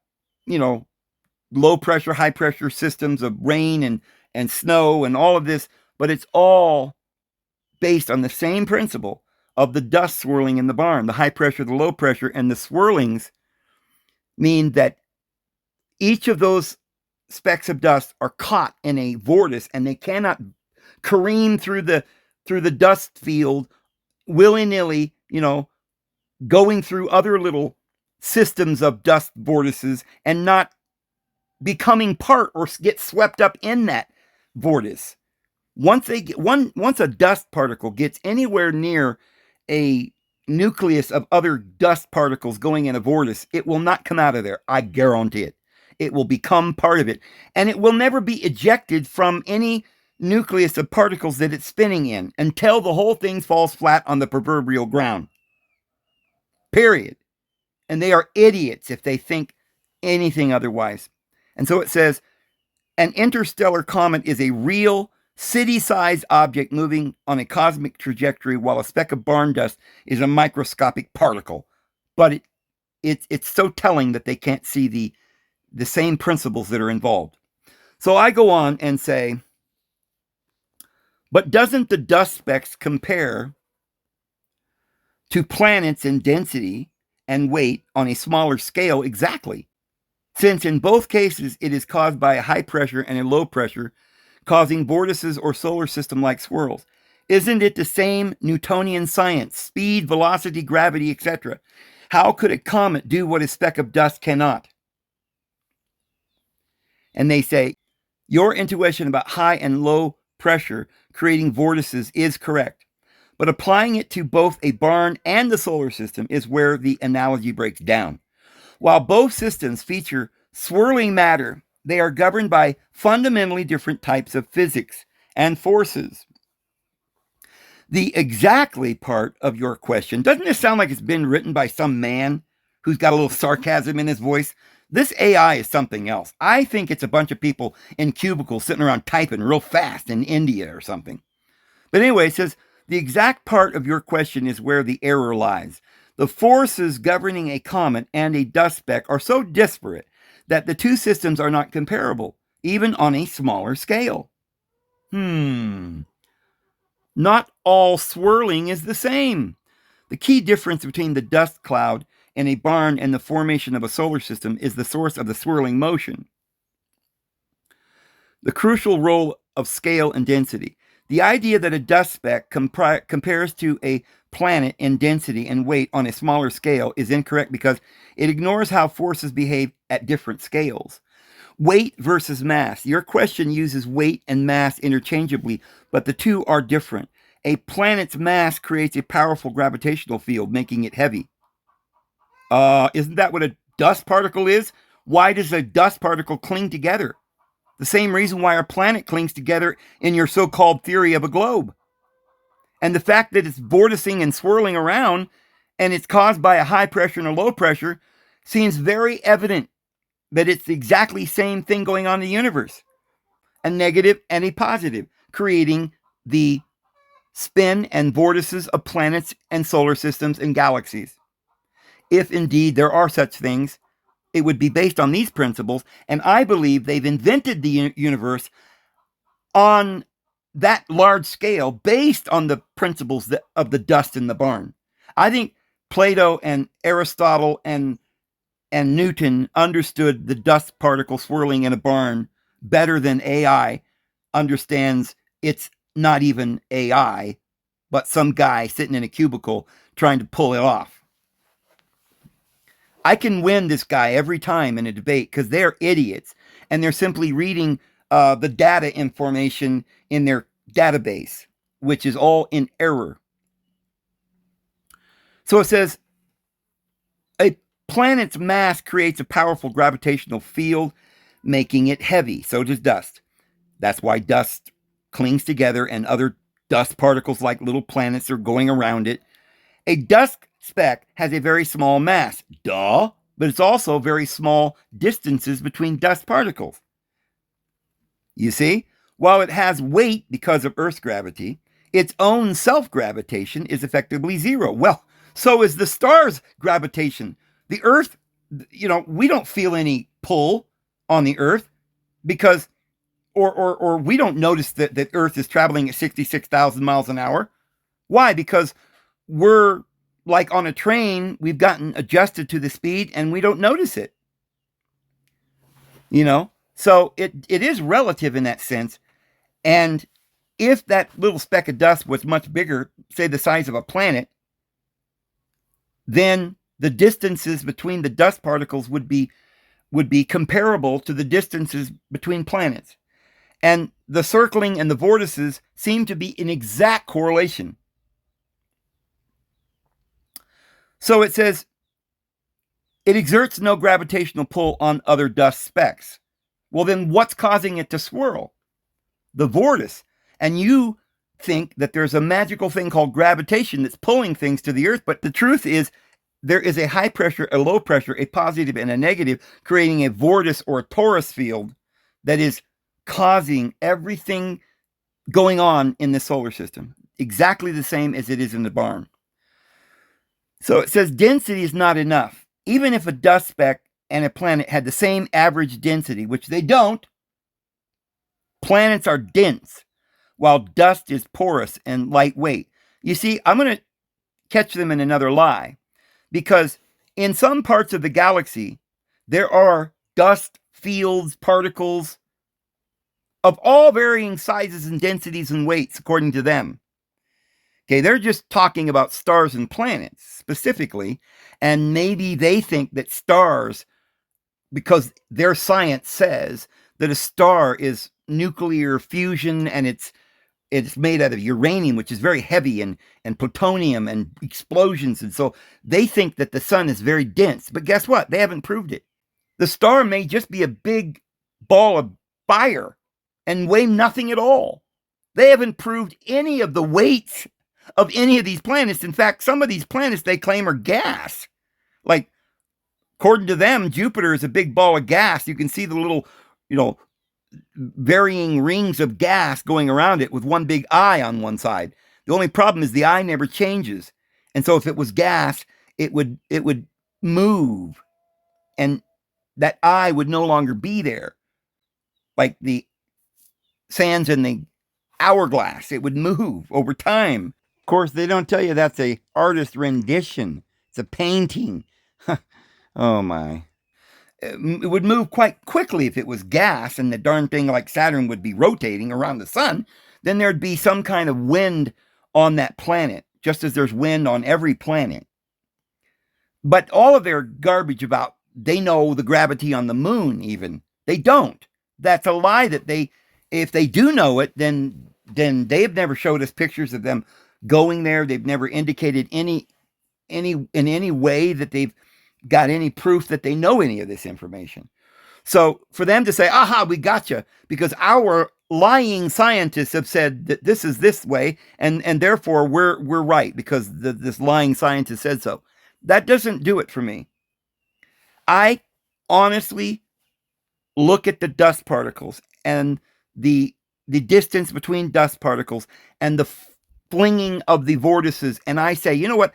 low pressure, high pressure systems of rain and snow and all of this. But it's all based on the same principle of the dust swirling in the barn, the high pressure, the low pressure, and the swirlings mean that each of those specks of dust are caught in a vortice and they cannot careen through the dust field willy-nilly, going through other little systems of dust vortices and not becoming part or get swept up in that vortice. Once a dust particle gets anywhere near a nucleus of other dust particles going in a vortice, it will not come out of there. I guarantee it. It will become part of it. And it will never be ejected from any nucleus of particles that it's spinning in until the whole thing falls flat on the proverbial ground. Period. And they are idiots if they think anything otherwise. And so it says, an interstellar comet is a real city-sized object moving on a cosmic trajectory, while a speck of barn dust is a microscopic particle. But it's so telling that they can't see the same principles that are involved. So I go on and say, but doesn't the dust specks compare to planets in density and weight on a smaller scale? Exactly. Since in both cases it is caused by a high pressure and a low pressure, causing vortices or solar system-like swirls. Isn't it the same Newtonian science, speed, velocity, gravity, etc.? How could a comet do what a speck of dust cannot? And they say, your intuition about high and low pressure creating vortices is correct, but applying it to both a barn and the solar system is where the analogy breaks down. While both systems feature swirling matter, they are governed by fundamentally different types of physics and forces. The exactly part of your question, doesn't this sound like it's been written by some man who's got a little sarcasm in his voice? This AI is something else. I think it's a bunch of people in cubicles sitting around typing real fast in India or something. But anyway, it says, the exact part of your question is where the error lies. The forces governing a comet and a dust speck are so disparate that the two systems are not comparable, even on a smaller scale. Not all swirling is the same. The key difference between the dust cloud in a barn and the formation of a solar system is the source of the swirling motion. The crucial role of scale and density. The idea that a dust speck compares to a planet in density and weight on a smaller scale is incorrect because it ignores how forces behave at different scales. Weight versus mass. Your question uses weight and mass interchangeably, but the two are different. A planet's mass creates a powerful gravitational field, making it heavy. Isn't that what a dust particle is? Why does a dust particle cling together? The same reason why our planet clings together in your so-called theory of a globe. And the fact that it's vorticing and swirling around and it's caused by a high pressure and a low pressure seems very evident that it's the exactly same thing going on in the universe. A negative and a positive, creating the spin and vortices of planets and solar systems and galaxies. If indeed there are such things, it would be based on these principles, and I believe they've invented the universe on that large scale based on the principles of the dust in the barn. I think Plato and Aristotle and Newton understood the dust particle swirling in a barn better than AI understands it's not even AI, but some guy sitting in a cubicle trying to pull it off. I can win this guy every time in a debate because they're idiots and they're simply reading the data information in their database, which is all in error. So it says, a planet's mass creates a powerful gravitational field, making it heavy. So does dust. That's why dust clings together and other dust particles like little planets are going around it. A dust speck has a very small mass, duh, but it's also very small distances between dust particles. You see, while it has weight because of Earth's gravity, its own self-gravitation is effectively zero. Well, so is the star's gravitation. The Earth, we don't feel any pull on the Earth because, or we don't notice that Earth is traveling at 66,000 miles an hour. Why? Because we're like on a train, we've gotten adjusted to the speed and we don't notice it. So it is relative in that sense. And if that little speck of dust was much bigger, say the size of a planet, then the distances between the dust particles would be comparable to the distances between planets. And the circling and the vortices seem to be in exact correlation. So it says, it exerts no gravitational pull on other dust specks. Well, then what's causing it to swirl? The vortice. And you think that there's a magical thing called gravitation that's pulling things to the Earth, but the truth is there is a high pressure, a low pressure, a positive and a negative, creating a vortice or a torus field that is causing everything going on in the solar system. Exactly the same as it is in the barn. So it says density is not enough. Even if a dust speck and a planet had the same average density, which they don't, planets are dense, while dust is porous and lightweight. You see, I'm going to catch them in another lie, because in some parts of the galaxy, there are dust fields, particles of all varying sizes and densities and weights, according to them. Okay, they're just talking about stars and planets specifically, and maybe they think that stars, because their science says that a star is nuclear fusion and it's made out of uranium, which is very heavy, and plutonium and explosions. And so they think that the sun is very dense. But guess what? They haven't proved it. The star may just be a big ball of fire and weigh nothing at all. They haven't proved any of the weights of any of these planets. In fact, some of these planets they claim are gas. Like, according to them, Jupiter is a big ball of gas. You can see the little, varying rings of gas going around it with one big eye on one side. The only problem is the eye never changes. And so if it was gas, it would move, and that eye would no longer be there. Like the sands in the hourglass, it would move over time. Of course, they don't tell you that's a artist rendition. It's a painting. Oh my. It would move quite quickly if it was gas and the darn thing like Saturn would be rotating around the sun. Then there'd be some kind of wind on that planet, just as there's wind on every planet. But all of their garbage about they know the gravity on the moon, even they don't. That's a lie. That if they do know it, then they have never showed us pictures of them going there. They've never indicated in any way that they've got any proof that they know any of this information. So for them to say, aha, we gotcha, because our lying scientists have said that this is this way, and therefore we're right because this lying scientist said so. That doesn't do it for me. I honestly look at the dust particles and the distance between dust particles and the flinging of the vortices, and I say, you know what?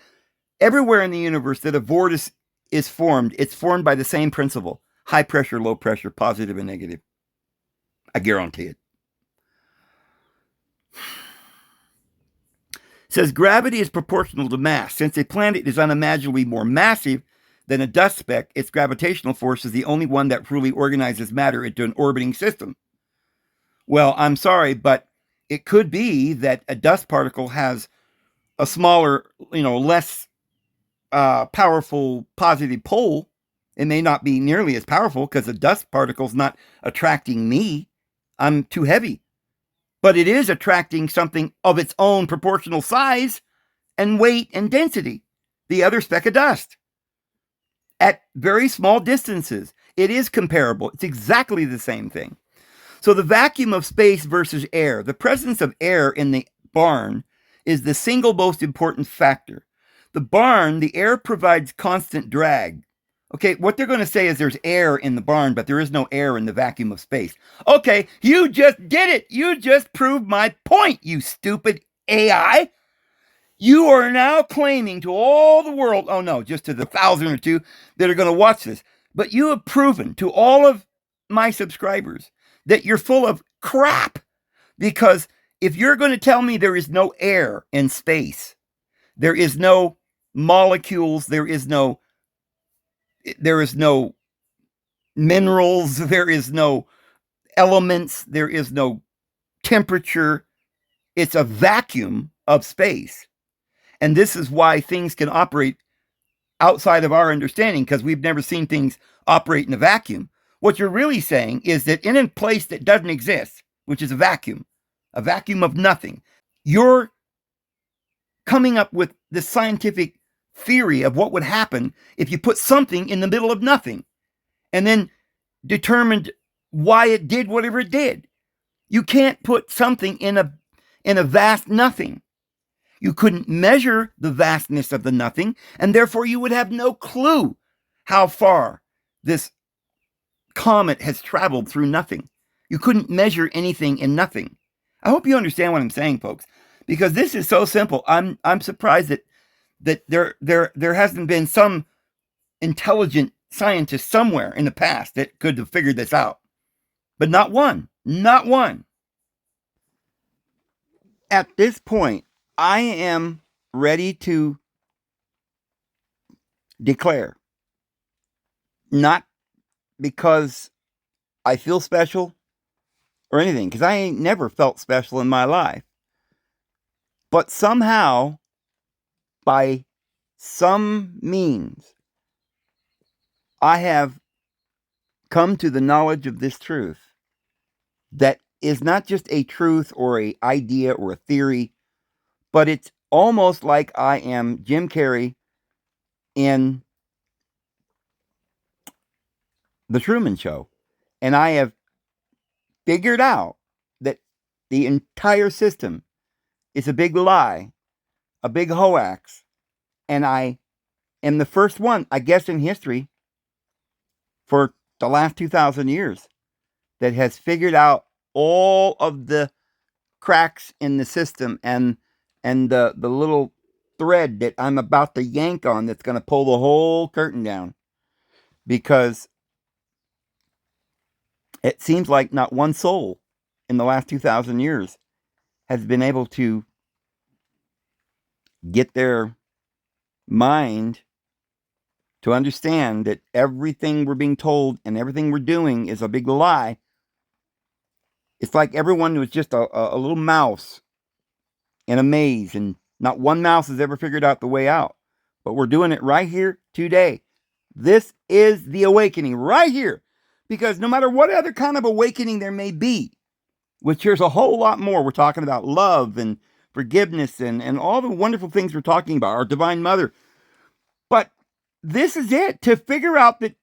Everywhere in the universe that a vortice is formed, it's formed by the same principle: high pressure, low pressure, positive and negative. I guarantee it. It says gravity is proportional to mass. Since a planet is unimaginably more massive than a dust speck, its gravitational force is the only one that truly organizes matter into an orbiting system. Well, I'm sorry, but it could be that a dust particle has a smaller, less powerful positive pole. It may not be nearly as powerful because the dust particle's not attracting me. I'm too heavy. But it is attracting something of its own proportional size and weight and density, the other speck of dust. At very small distances, it is comparable. It's exactly the same thing. So the vacuum of space versus air, the presence of air in the barn is the single most important factor. The barn, the air provides constant drag. Okay, what they're going to say is there's air in the barn, but there is no air in the vacuum of space. Okay, you just did it. You just proved my point, you stupid AI. You are now claiming to all the world, oh no, just to the 1,000 or two that are going to watch this, but you have proven to all of my subscribers that you're full of crap. Because if you're going to tell me there is no air in space, there is no molecules, there is no minerals, there is no elements, there is no temperature. It's a vacuum of space. And this is why things can operate outside of our understanding, because we've never seen things operate in a vacuum. What you're really saying is that in a place that doesn't exist, which is a vacuum of nothing, you're coming up with the scientific theory of what would happen if you put something in the middle of nothing and then determined why it did whatever it did. You can't put something in a vast nothing. You couldn't measure the vastness of the nothing, and therefore you would have no clue how far this comet has traveled through nothing. You couldn't measure anything in nothing. I hope you understand what I'm saying, folks, because this is so simple. I'm surprised that there hasn't been some intelligent scientist somewhere in the past that could have figured this out. But not one. Not one. At this point, I am ready to declare, not because I feel special or anything, because I ain't never felt special in my life, but somehow, by some means, I have come to the knowledge of this truth that is not just a truth or an idea or a theory, but it's almost like I am Jim Carrey in The Truman Show. And I have figured out that the entire system is a big lie, a big hoax. And I am the first one, I guess, in history for the last 2,000 years that has figured out all of the cracks in the system and the little thread that I'm about to yank on that's going to pull the whole curtain down, because it seems like not one soul in the last 2,000 years has been able to get their mind to understand that everything we're being told and everything we're doing is a big lie. It's like everyone was just a little mouse in a maze, and not one mouse has ever figured out the way out. But we're doing it right here today. This is the awakening right here. Because no matter what other kind of awakening there may be, which here's a whole lot more, we're talking about love and forgiveness and all the wonderful things we're talking about, our Divine Mother. But this is it, to figure out that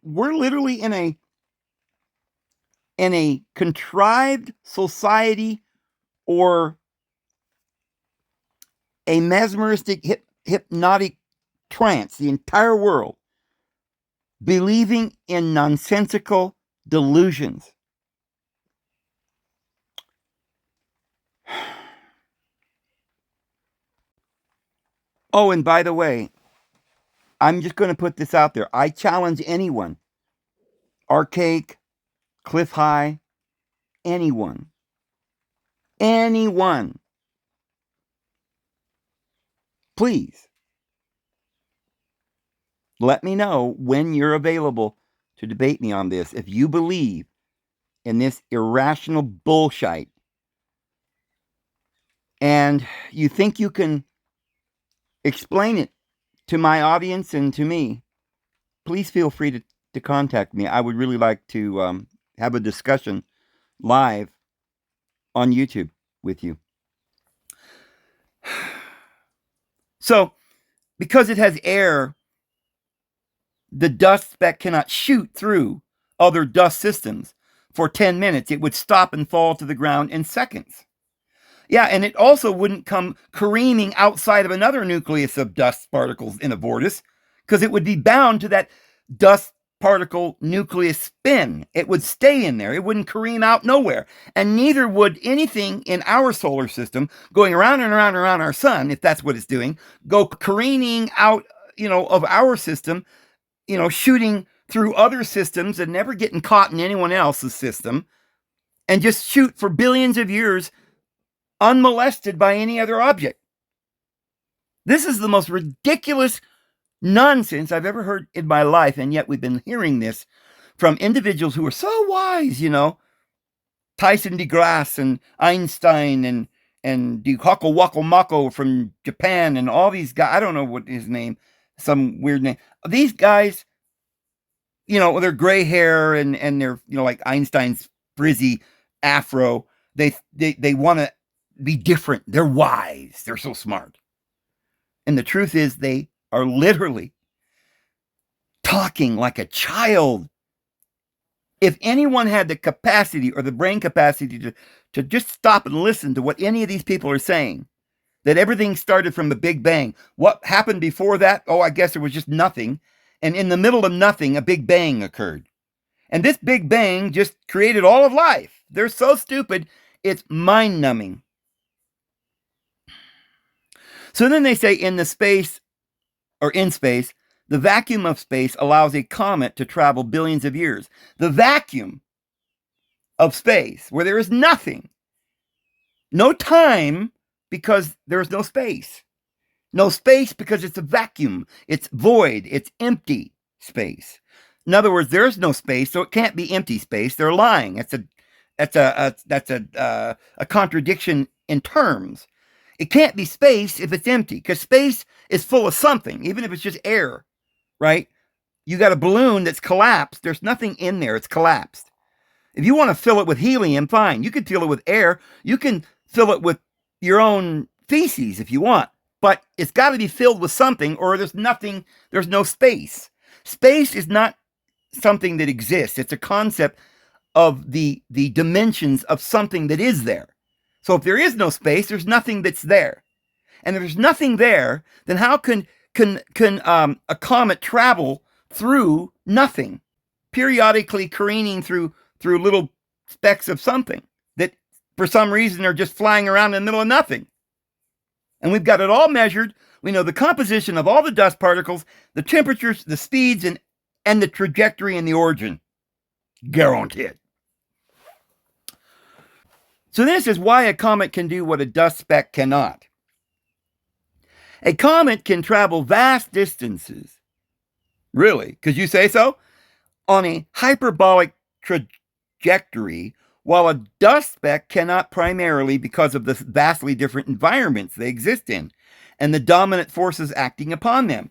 we're literally in a contrived society or a mesmeristic hypnotic trance, the entire world believing in nonsensical delusions. Oh, and by the way, I'm just going to put this out there. I challenge anyone, Archaic, Cliff High, anyone, please let me know when you're available to debate me on this. If you believe in this irrational bullshit and you think you can explain it to my audience and to me, please feel free to contact me. I would really like to have a discussion live on YouTube with you. So, because it has air, the dust speck cannot shoot through other dust systems for 10 minutes. It would stop and fall to the ground in seconds. Yeah, and it also wouldn't come careening outside of another nucleus of dust particles in a vortex, because it would be bound to that dust particle nucleus spin. It would stay in there. It wouldn't careen out nowhere. And neither would anything in our solar system going around and around and around our sun, if that's what it's doing, go careening out, of our system, shooting through other systems and never getting caught in anyone else's system, and just shoot for billions of years unmolested by any other object. This is the most ridiculous nonsense I've ever heard in my life, and yet we've been hearing this from individuals who are so wise, Tyson DeGrasse and Einstein and Dukako Wako Mako from Japan and all these guys. I don't know what his name, some weird name. These guys, their gray hair and they're, like Einstein's frizzy afro. They want to be different. They're wise. They're so smart. And the truth is they are literally talking like a child. If anyone had the capacity or the brain capacity to just stop and listen to what any of these people are saying, that everything started from the Big Bang. What happened before that? Oh, I guess it was just nothing. And in the middle of nothing, a Big Bang occurred. And this Big Bang just created all of life. They're so stupid, it's mind-numbing. So then they say in space, the vacuum of space allows a comet to travel billions of years. The vacuum of space, where there is nothing, no time because there is no space. No space because it's a vacuum. It's void. It's empty space. In other words, there is no space, so it can't be empty space. They're lying. That's a contradiction in terms. It can't be space if it's empty, because space is full of something, even if it's just air, right? You got a balloon that's collapsed. There's nothing in there. It's collapsed. If you want to fill it with helium, fine. You can fill it with air. You can fill it with your own feces if you want. But it's got to be filled with something, or there's nothing. There's no space. Space is not something that exists. It's a concept of the dimensions of something that is there. So if there is no space, there's nothing that's there. And if there's nothing there, then how can a comet travel through nothing, periodically careening through little specks of something that for some reason are just flying around in the middle of nothing? And we've got it all measured. We know the composition of all the dust particles, the temperatures, the speeds, and the trajectory and the origin. Guaranteed. So this is why a comet can do what a dust speck cannot. A comet can travel vast distances Really? Could you say so? On a hyperbolic trajectory, while a dust speck cannot primarily because of the vastly different environments they exist in and the dominant forces acting upon them.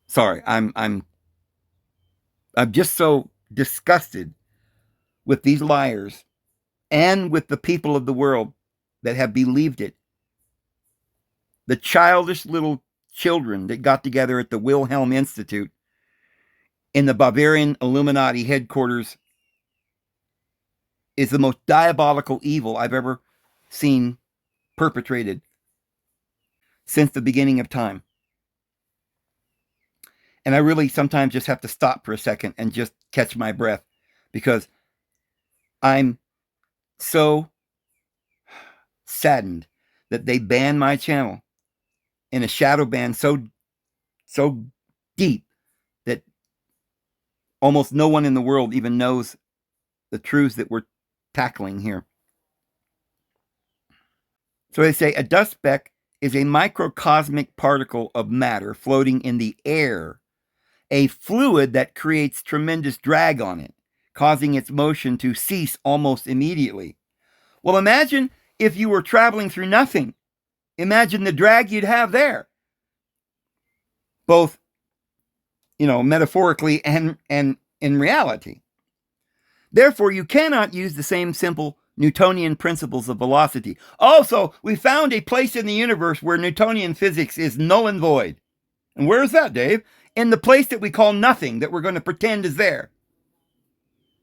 Sorry, I'm just so disgusted with these liars and with the people of the world that have believed it. The childish little children that got together at the Wilhelm Institute in the Bavarian Illuminati headquarters is the most diabolical evil I've ever seen perpetrated since the beginning of time. And I really sometimes just have to stop for a second and just catch my breath because I'm so saddened that they banned my channel in a shadow ban so deep that almost no one in the world even knows the truths that we're tackling here. So they say a dust speck is a microcosmic particle of matter floating in the air, a fluid that creates tremendous drag on it, causing its motion to cease almost immediately. Well, imagine if you were traveling through nothing. Imagine the drag you'd have there, both, metaphorically and in reality. Therefore, you cannot use the same simple Newtonian principles of velocity. Also, we found a place in the universe where Newtonian physics is null and void. And where is that, Dave? In the place that we call nothing, that we're going to pretend is there.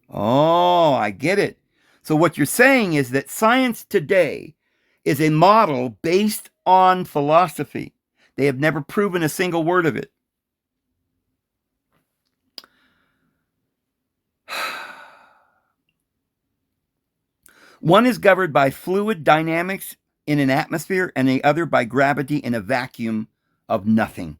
Oh, I get it. So what you're saying is that science today is a model based on philosophy. They have never proven a single word of it. One is governed by fluid dynamics in an atmosphere and the other by gravity in a vacuum of nothing.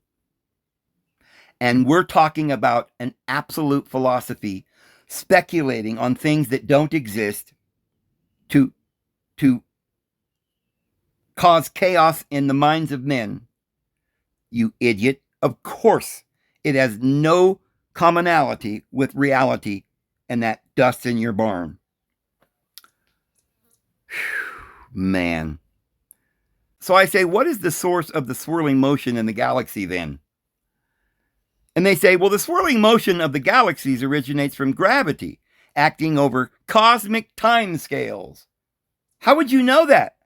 And we're talking about an absolute philosophy speculating on things that don't exist to cause chaos in the minds of men. You idiot. Of course, it has no commonality with reality and that dust in your barn. Man. So I say, what is the source of the swirling motion in the galaxy then? And they say, well, the swirling motion of the galaxies originates from gravity, acting over cosmic time scales. How would you know that?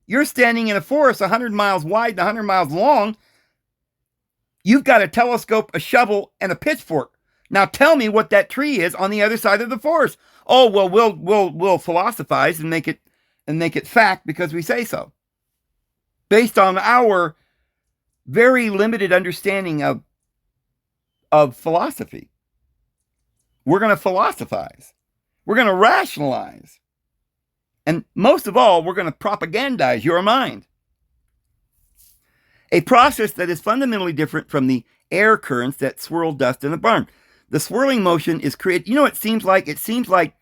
You're standing in a forest 100 miles wide and 100 miles long. You've got a telescope, a shovel, and a pitchfork. Now tell me what that tree is on the other side of the forest. Oh, well, we'll philosophize and make it fact because we say so. Based on our very limited understanding of philosophy. We're going to philosophize. We're going to rationalize. And most of all, we're going to propagandize your mind. A process that is fundamentally different from the air currents that swirl dust in a barn. The swirling motion is created. You know what it seems like? It seems like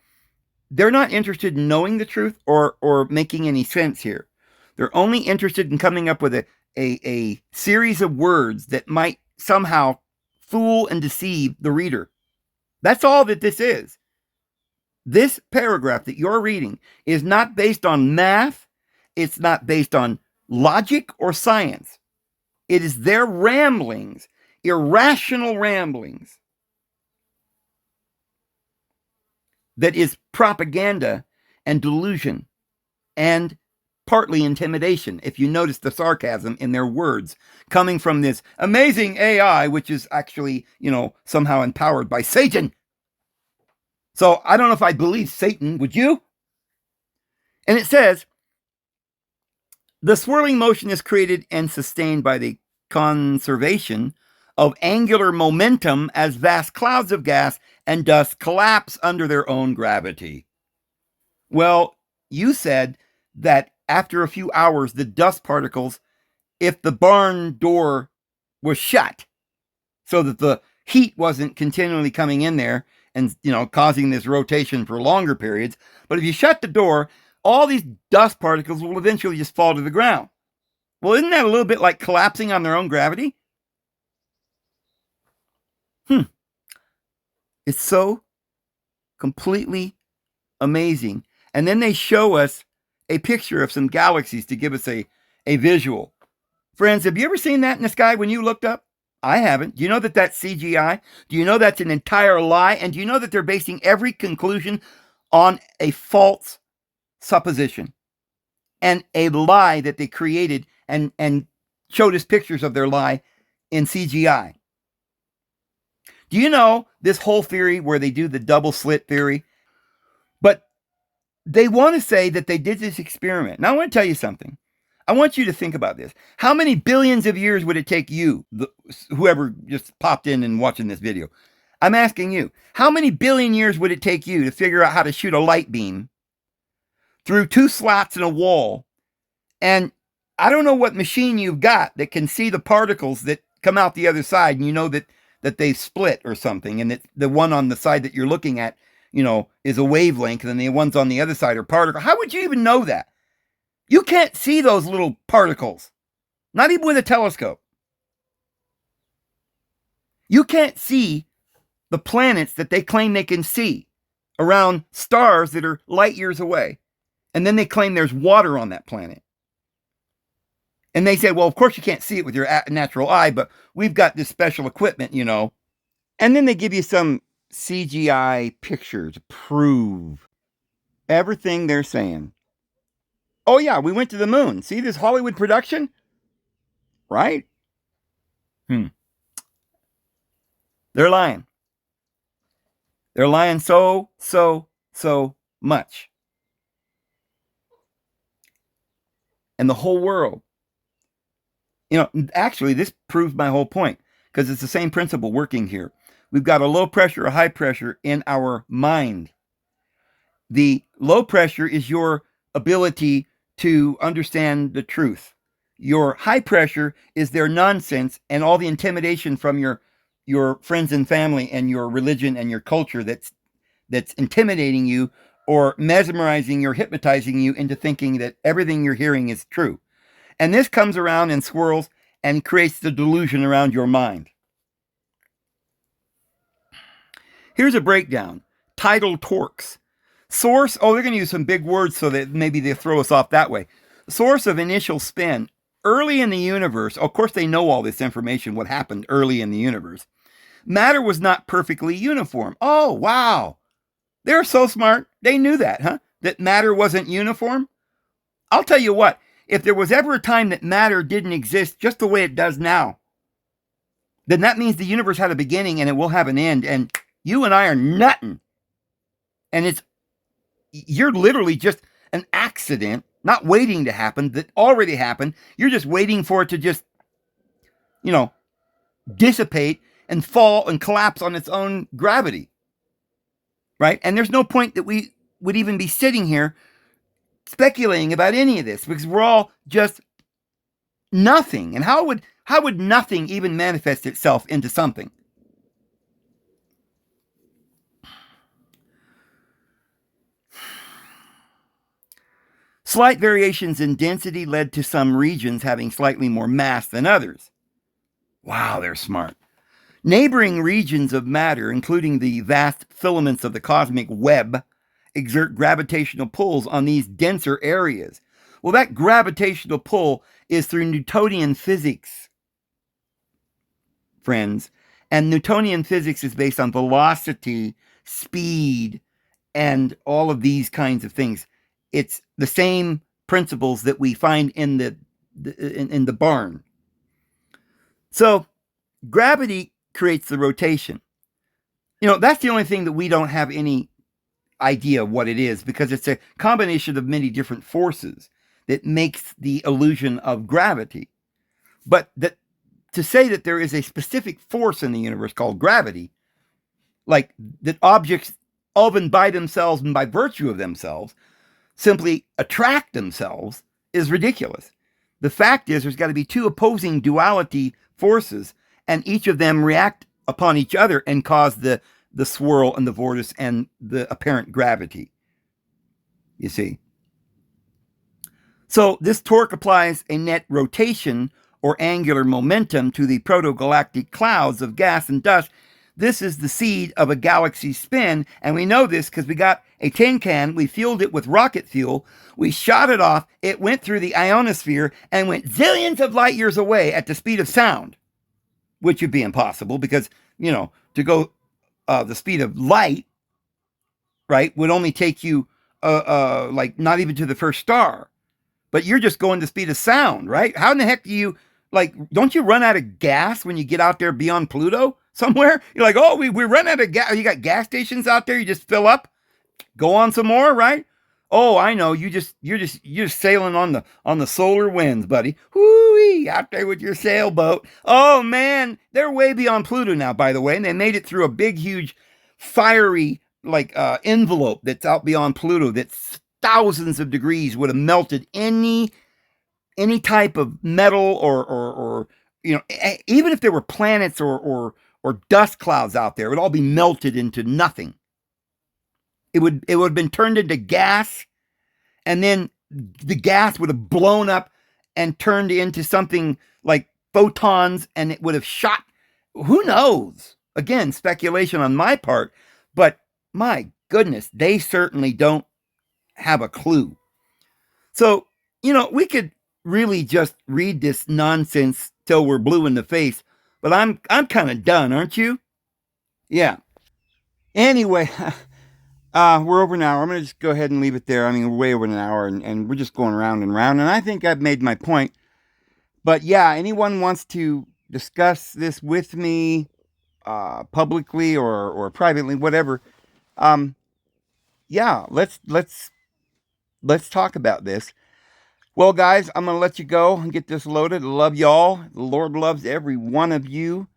they're not interested in knowing the truth or making any sense here. They're only interested in coming up with a series of words that might somehow fool and deceive the reader. That's all that this is. This paragraph that you're reading is not based on math. It's not based on logic or science. It is their ramblings, irrational ramblings, that is propaganda and delusion and partly intimidation, if you notice the sarcasm in their words coming from this amazing AI, which is actually, somehow empowered by Satan. So I don't know if I believe Satan, would you? And it says, the swirling motion is created and sustained by the conservation of angular momentum as vast clouds of gas and dust collapse under their own gravity. Well, you said that after a few hours, the dust particles, if the barn door was shut so that the heat wasn't continually coming in there and, causing this rotation for longer periods, but if you shut the door, all these dust particles will eventually just fall to the ground. Well, isn't that a little bit like collapsing on their own gravity? It's so completely amazing. And then they show us a picture of some galaxies to give us a visual. Friends, have you ever seen that in the sky when you looked up? I haven't. Do you know that that's CGI? Do you know that's an entire lie? And do you know that they're basing every conclusion on a false supposition and a lie that they created and showed us pictures of their lie in CGI? Do you know this whole theory where they do the double slit theory? But they want to say that they did this experiment. Now, I want to tell you something. I want you to think about this. How many billions of years would it take you, whoever just popped in and watching this video? I'm asking you, how many billion years would it take you to figure out how to shoot a light beam through 2 slots in a wall? And I don't know what machine you've got that can see the particles that come out the other side, and you know that they split or something, and that the one on the side that you're looking at, is a wavelength, and the ones on the other side are particles. How would you even know that? You can't see those little particles, not even with a telescope. You can't see the planets that they claim they can see around stars that are light years away. And then they claim there's water on that planet. And they say, well, of course you can't see it with your natural eye, but we've got this special equipment, And then they give you some CGI picture to prove everything they're saying. Oh, yeah, we went to the moon. See this Hollywood production? Right? They're lying. They're lying so much. And the whole world. Actually, this proves my whole point, because it's the same principle working here. We've got a low pressure, a high pressure in our mind. The low pressure is your ability to understand the truth. Your high pressure is their nonsense and all the intimidation from your friends and family and your religion and your culture that's intimidating you or mesmerizing you or hypnotizing you into thinking that everything you're hearing is true. And this comes around and swirls and creates the delusion around your mind. Here's a breakdown. Tidal torques. Source, they're going to use some big words so that maybe they throw us off that way. Source of initial spin. Early in the universe, of course they know all this information, what happened early in the universe. Matter was not perfectly uniform. Oh, wow. They're so smart. They knew that, huh? That matter wasn't uniform. I'll tell you what, if there was ever a time that matter didn't exist just the way it does now, then that means the universe had a beginning and it will have an end. And you and I are nothing. And you're literally just an accident, not waiting to happen, that already happened. You're just waiting for it to just, dissipate and fall and collapse on its own gravity. Right? And there's no point that we would even be sitting here speculating about any of this, because we're all just nothing. And how would nothing even manifest itself into something? Slight variations in density led to some regions having slightly more mass than others. Wow, they're smart. Neighboring regions of matter, including the vast filaments of the cosmic web, exert gravitational pulls on these denser areas. Well, that gravitational pull is through Newtonian physics, friends. And Newtonian physics is based on velocity, speed, and all of these kinds of things. It's the same principles that we find in the barn. So gravity creates the rotation. That's the only thing that we don't have any idea what it is, because it's a combination of many different forces that makes the illusion of gravity. But to say that there is a specific force in the universe called gravity, like that objects of and by themselves and by virtue of themselves simply attract themselves, is ridiculous. The fact is there's got to be two opposing duality forces, and each of them react upon each other and cause the swirl and the vortex and the apparent gravity. You see? So this torque applies a net rotation or angular momentum to the protogalactic clouds of gas and dust. This is the seed of a galaxy's spin, and we know this because we got a tin can, we fueled it with rocket fuel, we shot it off, it went through the ionosphere and went zillions of light years away at the speed of sound, which would be impossible because, to go the speed of light, right, would only take you like not even to the first star. But you're just going the speed of sound, right? How in the heck do you, like, don't you run out of gas when you get out there beyond Pluto somewhere? You're like, oh, we run out of gas. You got gas stations out there, you just fill up, go on some more, right? Oh, I know. You're just sailing on the solar winds, buddy. Whoo-wee, out there with your sailboat. Oh man, they're way beyond Pluto now, by the way, and they made it through a big, huge, fiery envelope that's out beyond Pluto. That's thousands of degrees would have melted any type of metal or even if there were planets or dust clouds out there, it would all be melted into nothing. It would have been turned into gas, and then the gas would have blown up and turned into something like photons, and it would have shot. Who knows? Again, speculation on my part, but my goodness, they certainly don't have a clue. So, we could really just read this nonsense till we're blue in the face, but I'm kind of done, aren't you? Yeah. Anyway, we're over an hour. I'm going to just go ahead and leave it there. I mean, we're way over an hour, and we're just going round and round, and I think I've made my point. But yeah, anyone wants to discuss this with me publicly or privately, whatever, yeah, let's talk about this. Well, guys, I'm going to let you go and get this loaded. Love y'all. The Lord loves every one of you,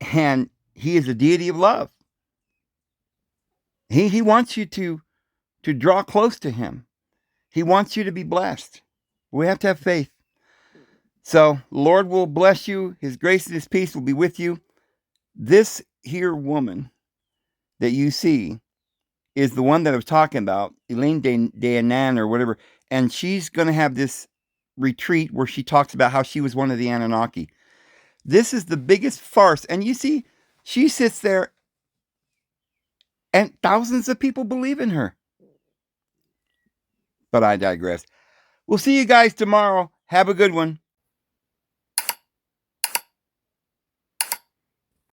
and He is a deity of love. He wants you to draw close to Him. He wants you to be blessed. We have to have faith. So, the Lord will bless you. His grace and His peace will be with you. This here woman that you see is the one that I was talking about, Elaine Dayanan or whatever, and she's going to have this retreat where she talks about how she was one of the Anunnaki. This is the biggest farce. And you see, she sits there and thousands of people believe in her. But I digress. We'll see you guys tomorrow. Have a good one.